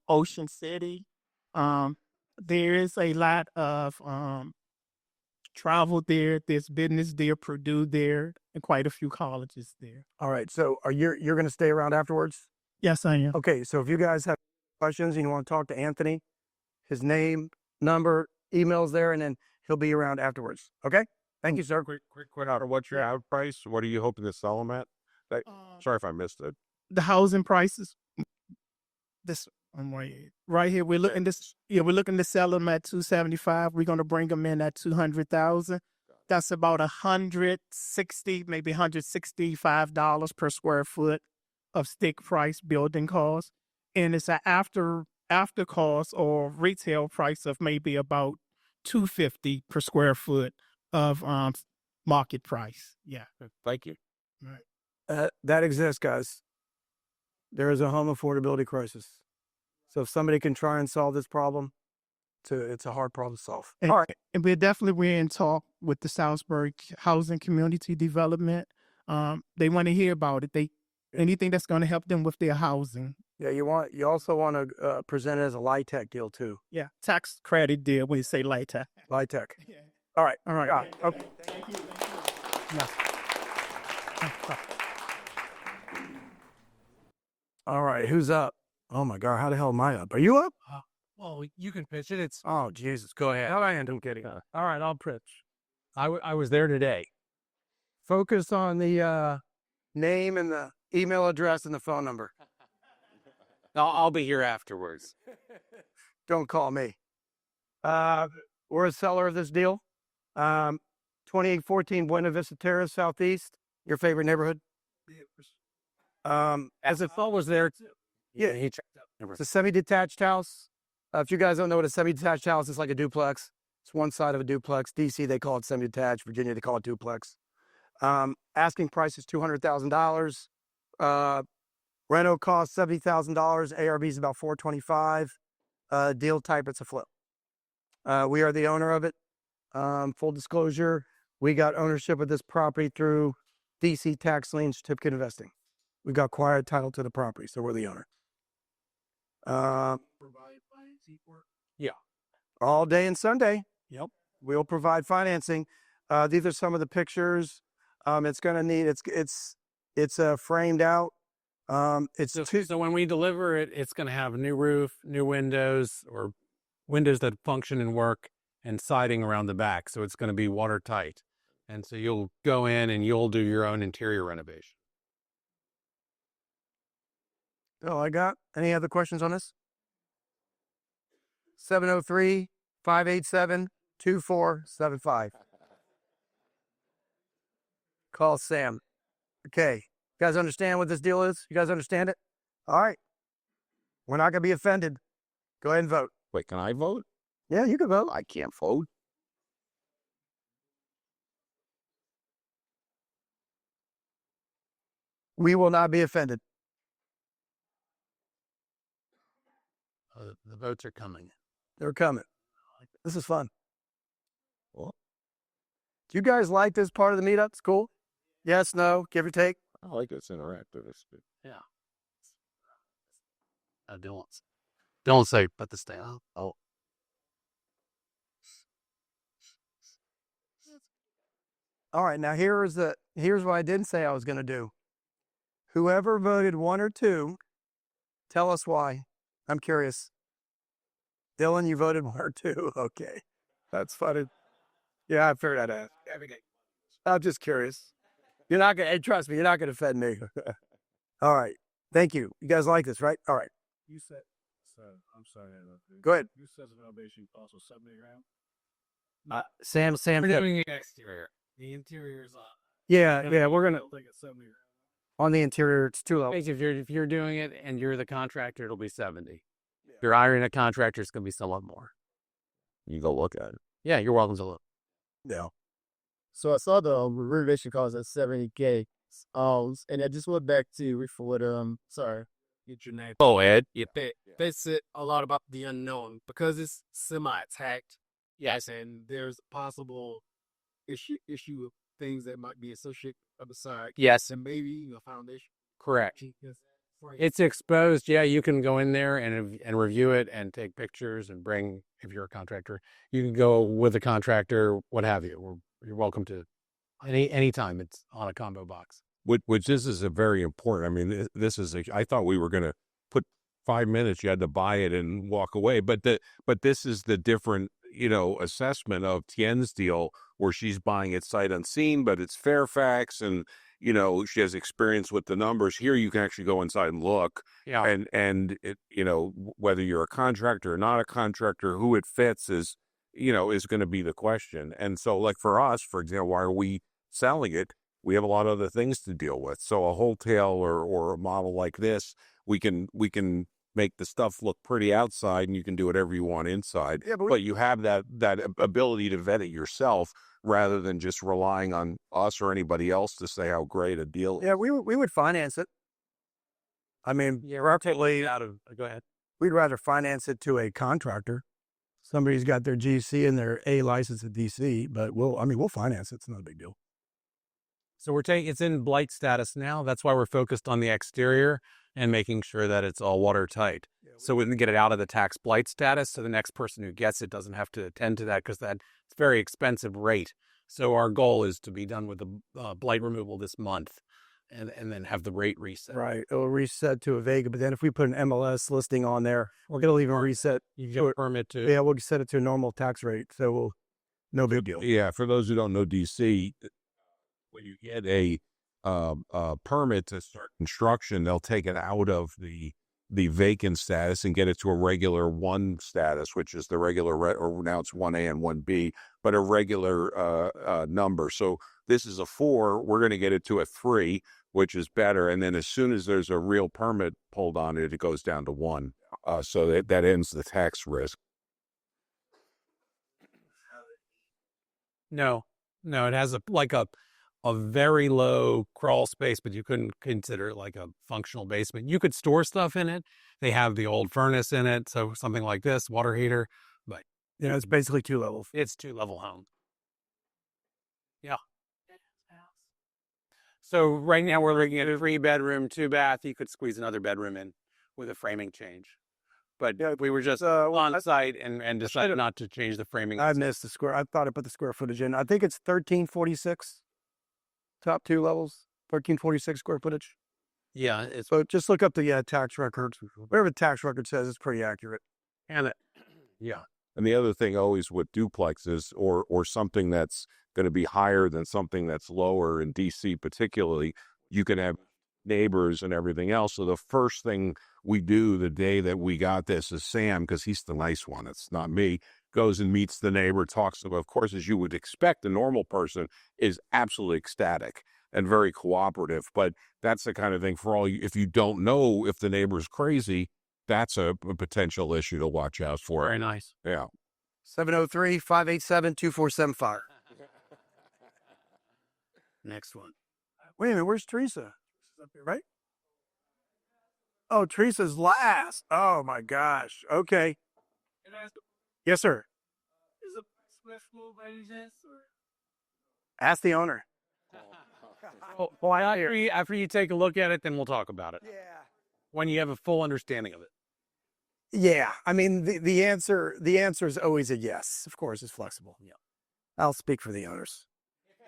Ocean City. There is a lot of travel there. There's business there, Purdue there, and quite a few colleges there. All right. So you're going to stay around afterwards? Yes, I am. Okay. So if you guys have questions and you want to talk to Anthony, his name, number, email's there, and then he'll be around afterwards. Okay. Thank you, sir. Quick, what's your out price? What are you hoping to sell them at? Sorry if I missed it. The housing prices. This one right here. We're looking this. Yeah, we're looking to sell them at $275,000. We're going to bring them in at $200,000. That's about $160, maybe $165 per square foot of stick price building cost, and it's an after cost or retail price of maybe about $250 per square foot of market price. Yeah. Thank you. Right. That exists, guys. There is a home affordability crisis. So if somebody can try and solve this problem, it's a hard problem to solve. And, All right. And we're in talk with the Salisbury Housing Community Development. They want to hear about it. Anything that's going to help them with their housing. Yeah, you also want to present it as a LIHTC deal too. Yeah, tax credit deal when you say LIHTC. LIHTC. Yeah. All right. All right. Got it. Okay. Thank you. Yeah. All right, who's up? Oh my God, how the hell am I up? Are you up? Well, you can pitch it. It's Oh Jesus, go ahead. how I end up getting. All right, I'll pitch. I was there today. Focus on the name and the email address and the phone number. I'll be here afterwards. Don't call me. We're a seller of this deal. 2814 Buena Vista Terrace, Southeast. Your favorite neighborhood? As if Paul was there too. Yeah. He checked out. It's a semi-detached house. If you guys don't know what a semi-detached house is, like a duplex. It's one side of a duplex. DC, they call it semi-detached. Virginia, they call it duplex. Asking price is $200,000. Reno costs $70,000. ARV is about $425,000. Deal type, it's a flip. We are the owner of it. Full disclosure, we got ownership of this property through DC tax lien certificate investing. We got quiet title to the property, so we're the owner. Yeah. All day and Sunday. Yep. We'll provide financing. These are some of the pictures. It's going to need, it's framed out. So when we deliver it, it's going to have a new roof, new windows, or windows that function and work, and siding around the back. So it's going to be watertight. And so you'll go in and you'll do your own interior renovation. Oh, I got. Any other questions on this? 703-587-2475. Call Sam. Okay. You guys understand what this deal is? You guys understand it? All right. We're not going to be offended. Go ahead and vote. Wait, can I vote? Yeah, you can vote. I can't vote. We will not be offended. The votes are coming. They're coming. This is fun. Well, Do you guys like this part of the meetup? It's cool? Yes, no, give or take? I like this interactive. It's good. Yeah. Don't say, but this thing. Oh. All right, now here's the here's what I didn't say I was going to do. Whoever voted 1 or 2, tell us why. I'm curious. Dylan, you voted 1 or 2. Okay. That's funny. Yeah, I figured I'd ask. I'm just curious. You're not going to, trust me, you're not going to offend me. All right. Thank you. You guys like this, right? All right. You said, I'm sorry. I interrupted you. Go ahead. You said the foundation cost was 70 grand? Sam. We're doing the exterior. The interior is Yeah, we're going to, Like a 70 grand. on the interior, it's 2 levels. if you're doing it and you're the contractor, it'll be 70. If you're hiring a contractor, it's going to be somewhat more. You go look at it. Yeah, you're welcome to look. Yeah. So I saw the renovation cost at $70K. And I just went back to what sorry. Get your name. Oh, Ed. They said a lot about the unknown because it's semi-attacked. Yes, and there's a possible issue of things that might be associated other side. Yes. And maybe a foundation. Correct. Yes. It's exposed. Yeah, you can go in there and review it and take pictures and bring, if you're a contractor, you can go with a contractor, what have you. You're welcome to anytime it's on a combo box. Which this is a very important. I mean, this is. I thought we were going to put 5 minutes. You had to buy it and walk away. But this is the different, assessment of Tien's deal where she's buying it sight unseen, but it's Fairfax and. She has experience with the numbers. Here, you can actually go inside and look. Yeah. And it, whether you're a contractor or not a contractor, who it fits is going to be the question. And so, like for us, for example, why are we selling it? We have a lot of other things to deal with. So a wholesale or a model like this, we can make the stuff look pretty outside, and you can do whatever you want inside. Yeah, but you have that ability to vet it yourself, rather than just relying on us or anybody else to say how great a deal is. Yeah, we would finance it. I mean, We're totally out of. Go ahead. We'd rather finance it to a contractor. Somebody's got their GC and their A license at DC, but we'll finance it. It's not a big deal. So it's in blight status now. That's why we're focused on the exterior and making sure that it's all watertight. So we can get it out of the tax blight status, so the next person who gets it doesn't have to attend to that, because that's a very expensive rate. So our goal is to be done with the blight removal this month, and then have the rate reset. Right. It'll reset to a Vega, but then if we put an MLS listing on there, it'll even reset. You get a permit too. Yeah, we'll set it to a normal tax rate. So no big deal. Yeah, for those who don't know DC, when you get a permit to start construction, they'll take it out of the vacant status and get it to a regular 1 status, which is the regular, or now it's 1A and 1B, but a regular number. So this is a 4. We're going to get it to a 3, which is better. And then as soon as there's a real permit pulled on it, it goes down to 1. So that ends the tax risk. No, it has a very low crawl space, but you couldn't consider it like a functional basement. You could store stuff in it. They have the old furnace in it, so something like this, water heater, but it's basically 2 levels. It's 2-level home. Yeah. So right now we're looking at a 3-bedroom, 2-bath. You could squeeze another bedroom in with a framing change. But we were just on site and decided not to change the framing. I missed the square. I thought I put the square footage in. I think it's 1346. Top 2 levels, 1346 square footage. Yeah. So just look up the tax records. Whatever the tax record says, it's pretty accurate. And And the other thing always with duplexes or something that's going to be higher than something that's lower in DC particularly, you can have neighbors and everything else. So the first thing we do the day that we got this is Sam, because he's the nice one, it's not me, goes and meets the neighbor, talks to him. Of course, as you would expect, a normal person is absolutely ecstatic and very cooperative. But that's the kind of thing for all you, if you don't know if the neighbor's crazy, that's a potential issue to watch out for. Very nice. Yeah. 703-587-2475. Next one. Wait a minute, where's Teresa? She's up here, right? Oh, Teresa's last. Oh my gosh. Okay. Yes, sir. Is a square foot by any chance? Ask the owner. Well, after you take a look at it, then we'll talk about it. Yeah. When you have a full understanding of it. Yeah. I mean, the answer is always a yes. Of course, it's flexible. Yeah. I'll speak for the owners.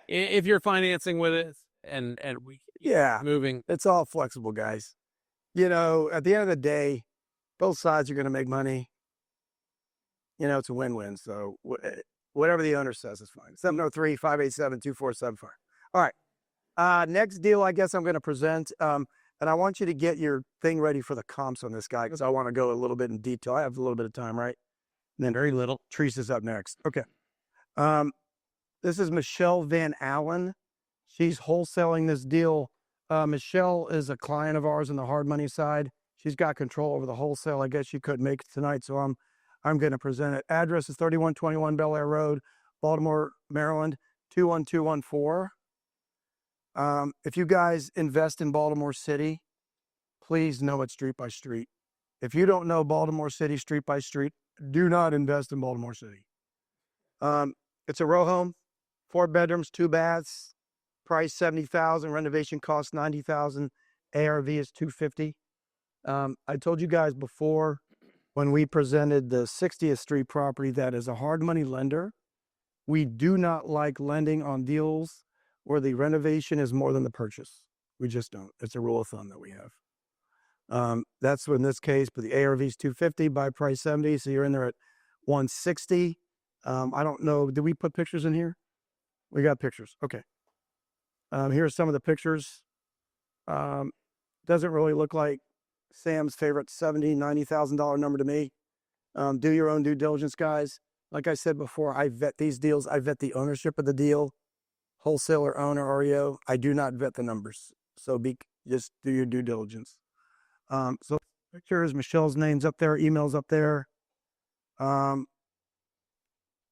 If you're financing with it, and we keep Yeah, moving. it's all flexible, guys. You know, at the end of the day, both sides are going to make money. You know, it's a win-win. So whatever the owner says is fine. 703-587-2475. All right. Next deal, I guess I'm going to present. And I want you to get your thing ready for the comps on this guy because I want to go a little bit in detail. I have a little bit of time, right? And then Very little. Teresa's up next. Okay. This is Michelle Van Allen. She's wholesaling this deal. Michelle is a client of ours on the hard money side. She's got control over the wholesale. I guess she couldn't make it tonight, so I'm going to present it. Address is 3121 Bel Air Road, Baltimore, Maryland, 21214. If you guys invest in Baltimore City, please know it street by street. If you don't know Baltimore City street by street, do not invest in Baltimore City. It's a row home, 4 bedrooms, 2 baths, price $70,000, renovation cost $90,000, ARV is $250,000. I told you guys before when we presented the 60th Street property that is a hard money lender. We do not like lending on deals where the renovation is more than the purchase. We just don't. It's a rule of thumb that we have. That's in this case, but the ARV is $250,000, buy price $70,000, so you're in there at $160,000. I don't know. Did we put pictures in here? We got pictures. Okay. Here's some of the pictures. Doesn't really look like Sam's favorite $70,000, $90,000 number to me. Do your own due diligence, guys. Like I said before, I vet these deals. I vet the ownership of the deal, wholesaler, owner, REO. I do not vet the numbers. So just do your due diligence. So pictures, Michelle's name's up there, email's up there.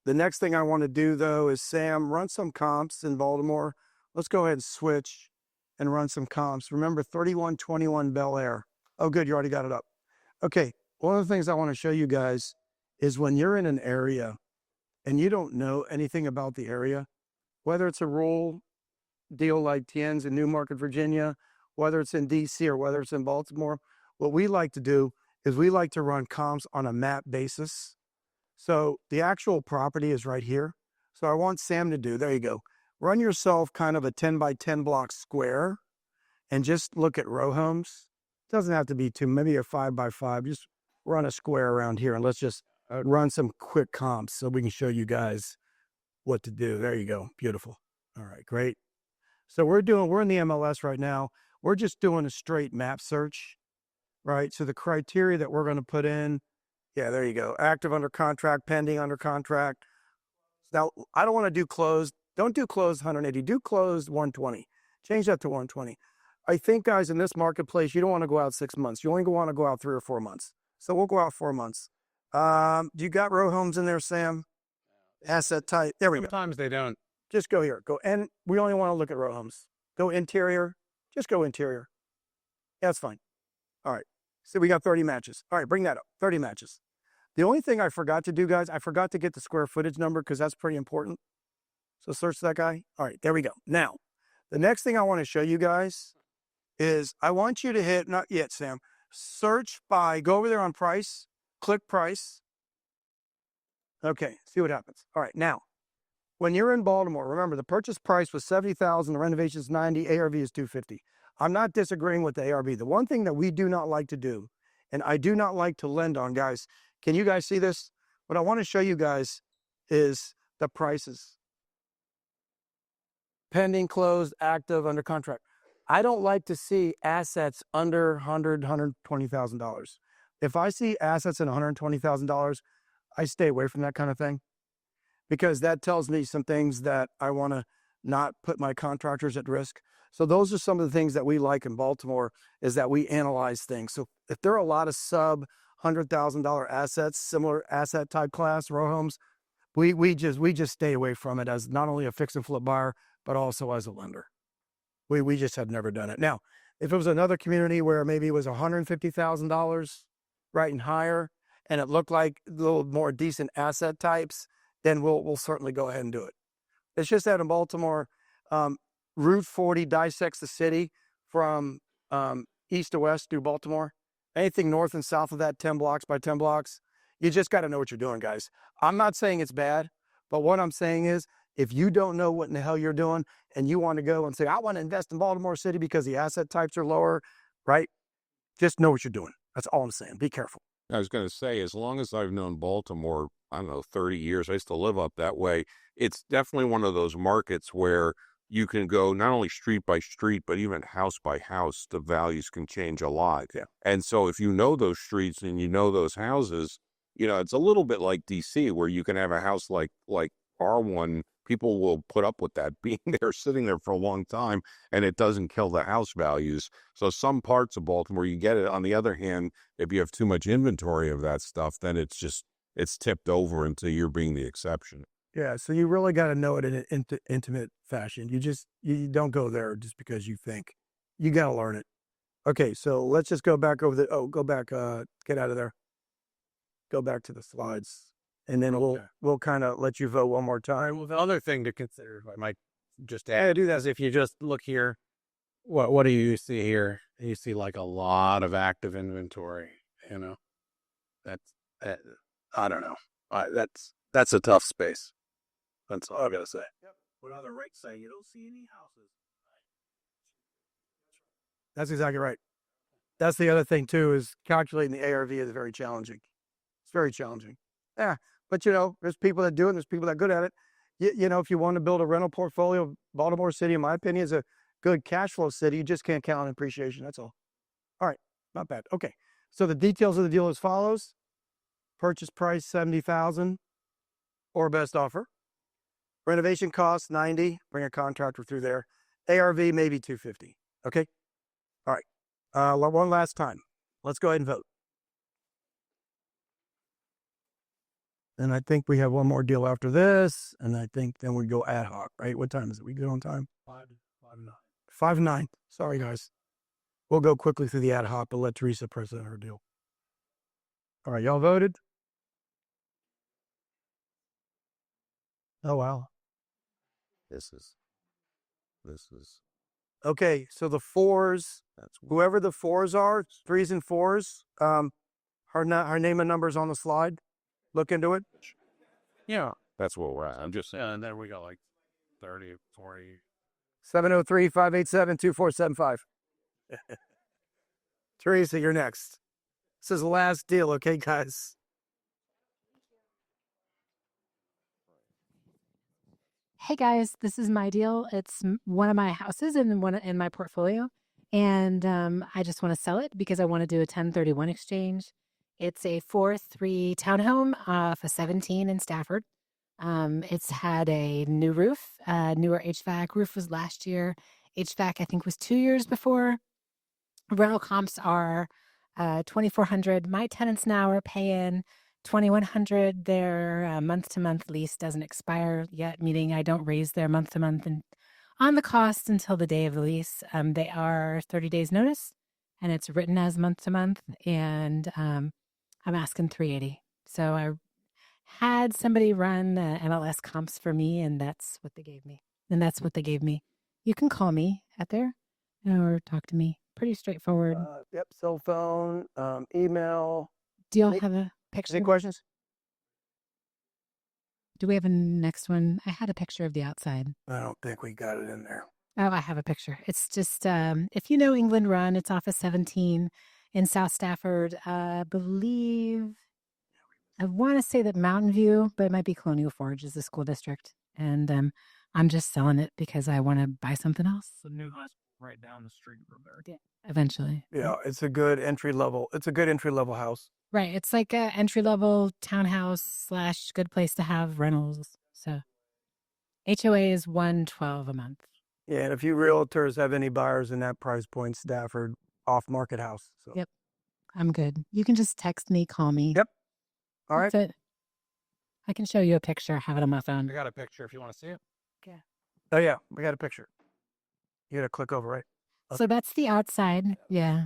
The next thing I want to do, though, is Sam, run some comps in Baltimore. Let's go ahead and switch and run some comps. Remember, 3121 Bel Air. Oh, good, you already got it up. Okay, one of the things I want to show you guys is when you're in an area and you don't know anything about the area, whether it's a rural deal like Tien's in Newmarket, Virginia, whether it's in DC or whether it's in Baltimore, what we like to do is we like to run comps on a map basis. So the actual property is right here. So I want Sam to do, there you go, run yourself kind of a 10 by 10 block square and just look at row homes. It doesn't have to be two, maybe a 5 by 5, just run a square around here and let's just run some quick comps so we can show you guys what to do. There you go. Beautiful. All right, great. So we're in the MLS right now. We're just doing a straight map search, right? So the criteria that we're going to put in, yeah, there you go. Active under contract, pending under contract. Now, I don't want to do closed. Don't do closed 180. Do closed 120. Change that to 120. I think, guys, in this marketplace, you don't want to go out 6 months. You only want to go out 3 or 4 months. So we'll go out 4 months. Do you got row homes in there, Sam? Asset type. There we go. Sometimes they don't. Just go here. Go, and we only want to look at row homes. Go interior. Just go interior. Yeah, that's fine. All right. So we got 30 matches. All right, bring that up. 30 matches. The only thing I forgot to do, guys, I forgot to get the square footage number because that's pretty important. So search that guy. All right, there we go. Now, the next thing I want to show you guys is I want you to hit, not yet, Sam, search by, go over there on price, click price. Okay, see what happens. All right, now, when you're in Baltimore, remember the purchase price was $70,000, the renovation is $90,000, ARV is $250,000. I'm not disagreeing with the ARV. The one thing that we do not like to do, and I do not like to lend on, guys, can you guys see this? What I want to show you guys is the prices. Pending, closed, active, under contract. I don't like to see assets under $100,000, $120,000. If I see assets in $120,000, I stay away from that kind of thing because that tells me some things that I want to not put my contractors at risk. So those are some of the things that we like in Baltimore is that we analyze things. So if there are a lot of sub $100,000 assets, similar asset type class, row homes, we just stay away from it as not only a fix and flip buyer, but also as a lender. We just have never done it. Now, if it was another community where maybe it was $150,000, right, and higher, and it looked like a little more decent asset types, then we'll certainly go ahead and do it. It's just that in Baltimore, Route 40 dissects the city from east to west through Baltimore. Anything north and south of that 10 blocks by 10 blocks, you just got to know what you're doing, guys. I'm not saying it's bad, but what I'm saying is If you don't know what in the hell you're doing and you want to go and say, I want to invest in Baltimore City because the asset types are lower, right? Just know what you're doing. That's all I'm saying. Be careful. I was going to say, as long as I've known Baltimore, I don't know, 30 years, I used to live up that way. It's definitely one of those markets where you can go not only street by street, but even house by house. The values can change a lot. Yeah. And so if you know those streets and you know those houses, it's a little bit like DC, where you can have a house like R1. People will put up with that being there, sitting there for a long time, and it doesn't kill the house values. So some parts of Baltimore, you get it. On the other hand, if you have too much inventory of that stuff, then it's tipped over into you're being the exception. Yeah, so you really got to know it in an intimate fashion. You don't go there just because you think. You got to learn it. Okay, so let's just go back over go back, get out of there. Go back to the slides. And then we'll kind of let you vote one more time. Well, the other thing to consider, if I might just add to that, is if you just look here, what do you see here? You see like a lot of active inventory, That's, I don't know. That's a tough space. That's all I gotta say. Yep. What other rates say? You don't see any houses. That's exactly right. That's the other thing too, is calculating the ARV is very challenging. It's very challenging. Yeah, but there's people that do it and there's people that are good at it. If you want to build a rental portfolio, Baltimore City, in my opinion, is a good cash flow city. You just can't count on appreciation. That's all. All right, not bad. Okay, so the details of the deal as follows: purchase price $70,000 or best offer. Renovation cost $90,000. Bring a contractor through there. ARV maybe $250,000. Okay. All right. One last time. Let's go ahead and vote. And I think we have one more deal after this, and I think then we go ad hoc, right? What time is it? We good on time? 5:09. Sorry, guys. We'll go quickly through the ad hoc, but let Teresa present her deal. All right, y'all voted? Oh, wow. This is. Okay, so the fours, whoever the fours are, threes and fours, her name and numbers on the slide. Look into it. Yeah, that's where we're at. I'm just saying. And then we got like 30, 40. 703-587-2475. Teresa, you're next. This is the last deal, okay, guys? Hey guys, this is my deal. It's one of my houses and one in my portfolio. And I just want to sell it because I want to do a 1031 exchange. It's a 4-3 townhome off a 17 in Stafford. It's had a new roof, newer HVAC. Roof was last year. HVAC, I think, was 2 years before. Rental comps are $2,400. My tenants now are paying $2,100. Their month-to-month lease doesn't expire yet, meaning I don't raise their month-to-month on the cost until the day of the lease. They are 30 days notice, and it's written as month-to-month, and I'm asking $380. So I had somebody run MLS comps for me, and that's what they gave me. You can call me at there or talk to me. Pretty straightforward. Yep, cell phone, email. Do y'all have a picture? Any questions? Do we have a next one? I had a picture of the outside. I don't think we got it in there. Oh, I have a picture. It's just, if you know England Run, it's off of 17 in South Stafford. I want to say that Mountain View, but it might be Colonial Forge is the school district. And I'm just selling it because I want to buy something else. The new house right down the street from there. Yeah, eventually. Yeah, it's a good entry level. It's a good entry level house. Right. It's like a entry level townhouse / good place to have rentals. So HOA is $112 a month. Yeah, and if you realtors have any buyers in that price point, Stafford, off market house. So. Yep. I'm good. You can just text me, call me. Yep. All right. That's it. I can show you a picture. I have it on my phone. I got a picture if you want to see it. Okay. Oh, yeah. We got a picture. You got to click over, right? So that's the outside. Yeah.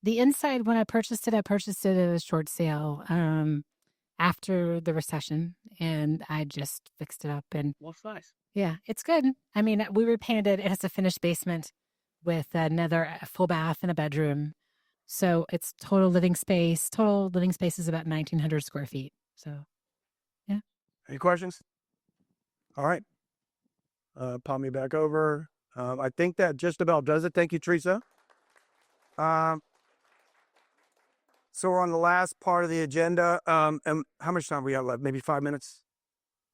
The inside, when I purchased it at a short sale after the recession, and I just fixed it up. And looks nice. Yeah, it's good. I mean, we repainted it. It has a finished basement with another full bath and a bedroom. So it's total living space. Total living space is about 1,900 square feet. So, yeah. Any questions? All right. Pop me back over. I think that just about does it. Thank you, Teresa. So we're on the last part of the agenda. And how much time we got left? Maybe 5 minutes?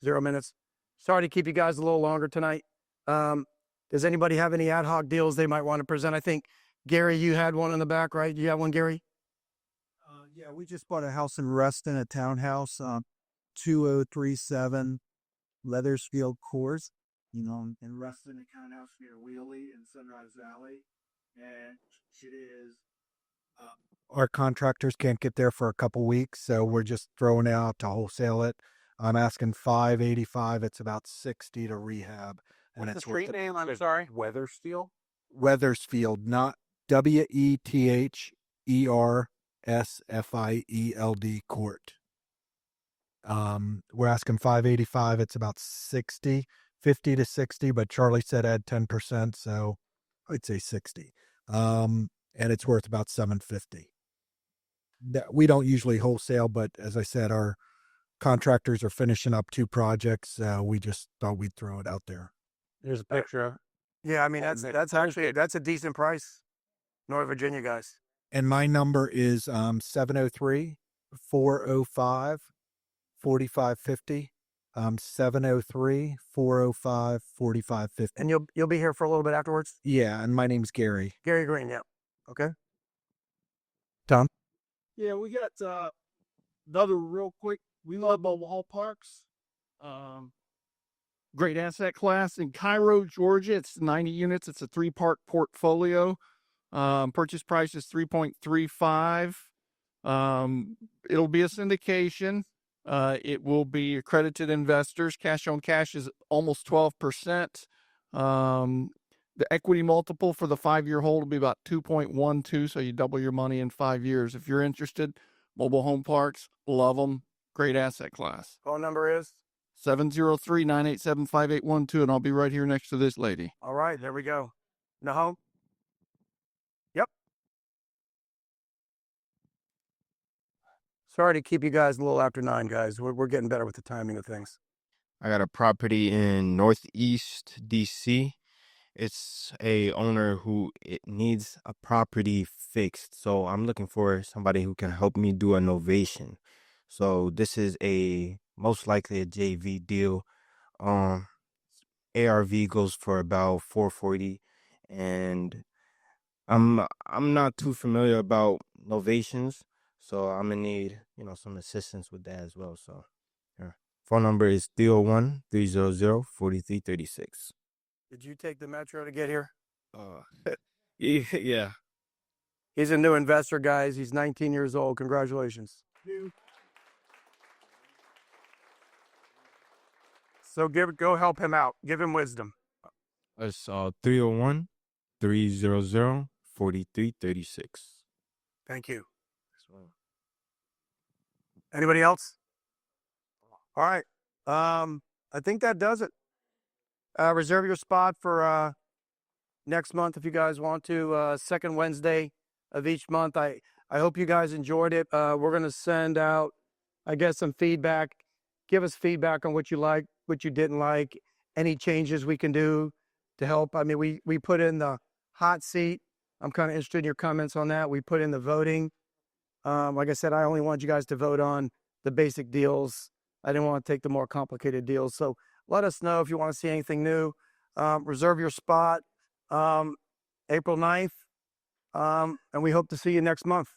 0 minutes? Sorry to keep you guys a little longer tonight. Does anybody have any ad hoc deals they might want to present? I think, Gary, you had one in the back, right? You have one, Gary? Yeah, we just bought a house in Reston, a townhouse, 2037 Leathersfield Course, in Reston, a townhouse near Wheelie in Sunrise Valley. And it is, our contractors can't get there for a couple weeks, so we're just throwing it out to wholesale it. I'm asking $585. It's about $60 to rehab. And What's the it's street name? I'm sorry. Weathersteel? Weathersfield, not WETHERSFIELD Court. We're asking $585. It's about 50 to 60, but Charlie said add 10%, so I'd say 60. And it's worth about $750. We don't usually wholesale, but as I said, our contractors are finishing up 2 projects. We just thought we'd throw it out there. There's a picture of. Yeah, I mean, that's actually, that's a decent price. North Virginia, guys. And my number is 703-405-4550. 703-405-4550. And you'll be here for a little bit afterwards? Yeah, and my name's Gary. Gary Green, yeah. Okay. Tom? Yeah, we got another real quick. We love mobile parks. Great asset class in Cairo, Georgia. It's 90 units. It's a 3-park portfolio. Purchase price is 3.35. It'll be a syndication. It will be accredited investors. Cash on cash is almost 12%. The equity multiple for the 5-year hold will be about 2.12, so you double your money in 5 years. If you're interested, mobile home parks, love them. Great asset class. Phone number is? 703-987-5812, and I'll be right here next to this lady. All right, there we go. Nahom? Yep. Sorry to keep you guys a little after 9, guys. We're getting better with the timing of things. I got a property in Northeast DC. It's a owner who it needs a property fixed. So I'm looking for somebody who can help me do a novation. So this is most likely a JV deal. ARV goes for about 440, and I'm not too familiar about novations, so I'm gonna need some assistance with that as well. So phone number is 301-300-4336. Did you take the metro to get here? Yeah. He's a new investor, guys. He's 19 years old. Congratulations. So go help him out. Give him wisdom. It's 301-300-4336. Thank you. Anybody else? All right. I think that does it. Reserve your spot for next month if you guys want to. Second Wednesday of each month. I hope you guys enjoyed it. We're going to send out, I guess, some feedback. Give us feedback on what you liked, what you didn't like, any changes we can do to help. I mean, we put in the hot seat. I'm kind of interested in your comments on that. We put in the voting. Like I said, I only want you guys to vote on the basic deals. I didn't want to take the more complicated deals. So let us know if you want to see anything new. Reserve your spot April 9th. And we hope to see you next month.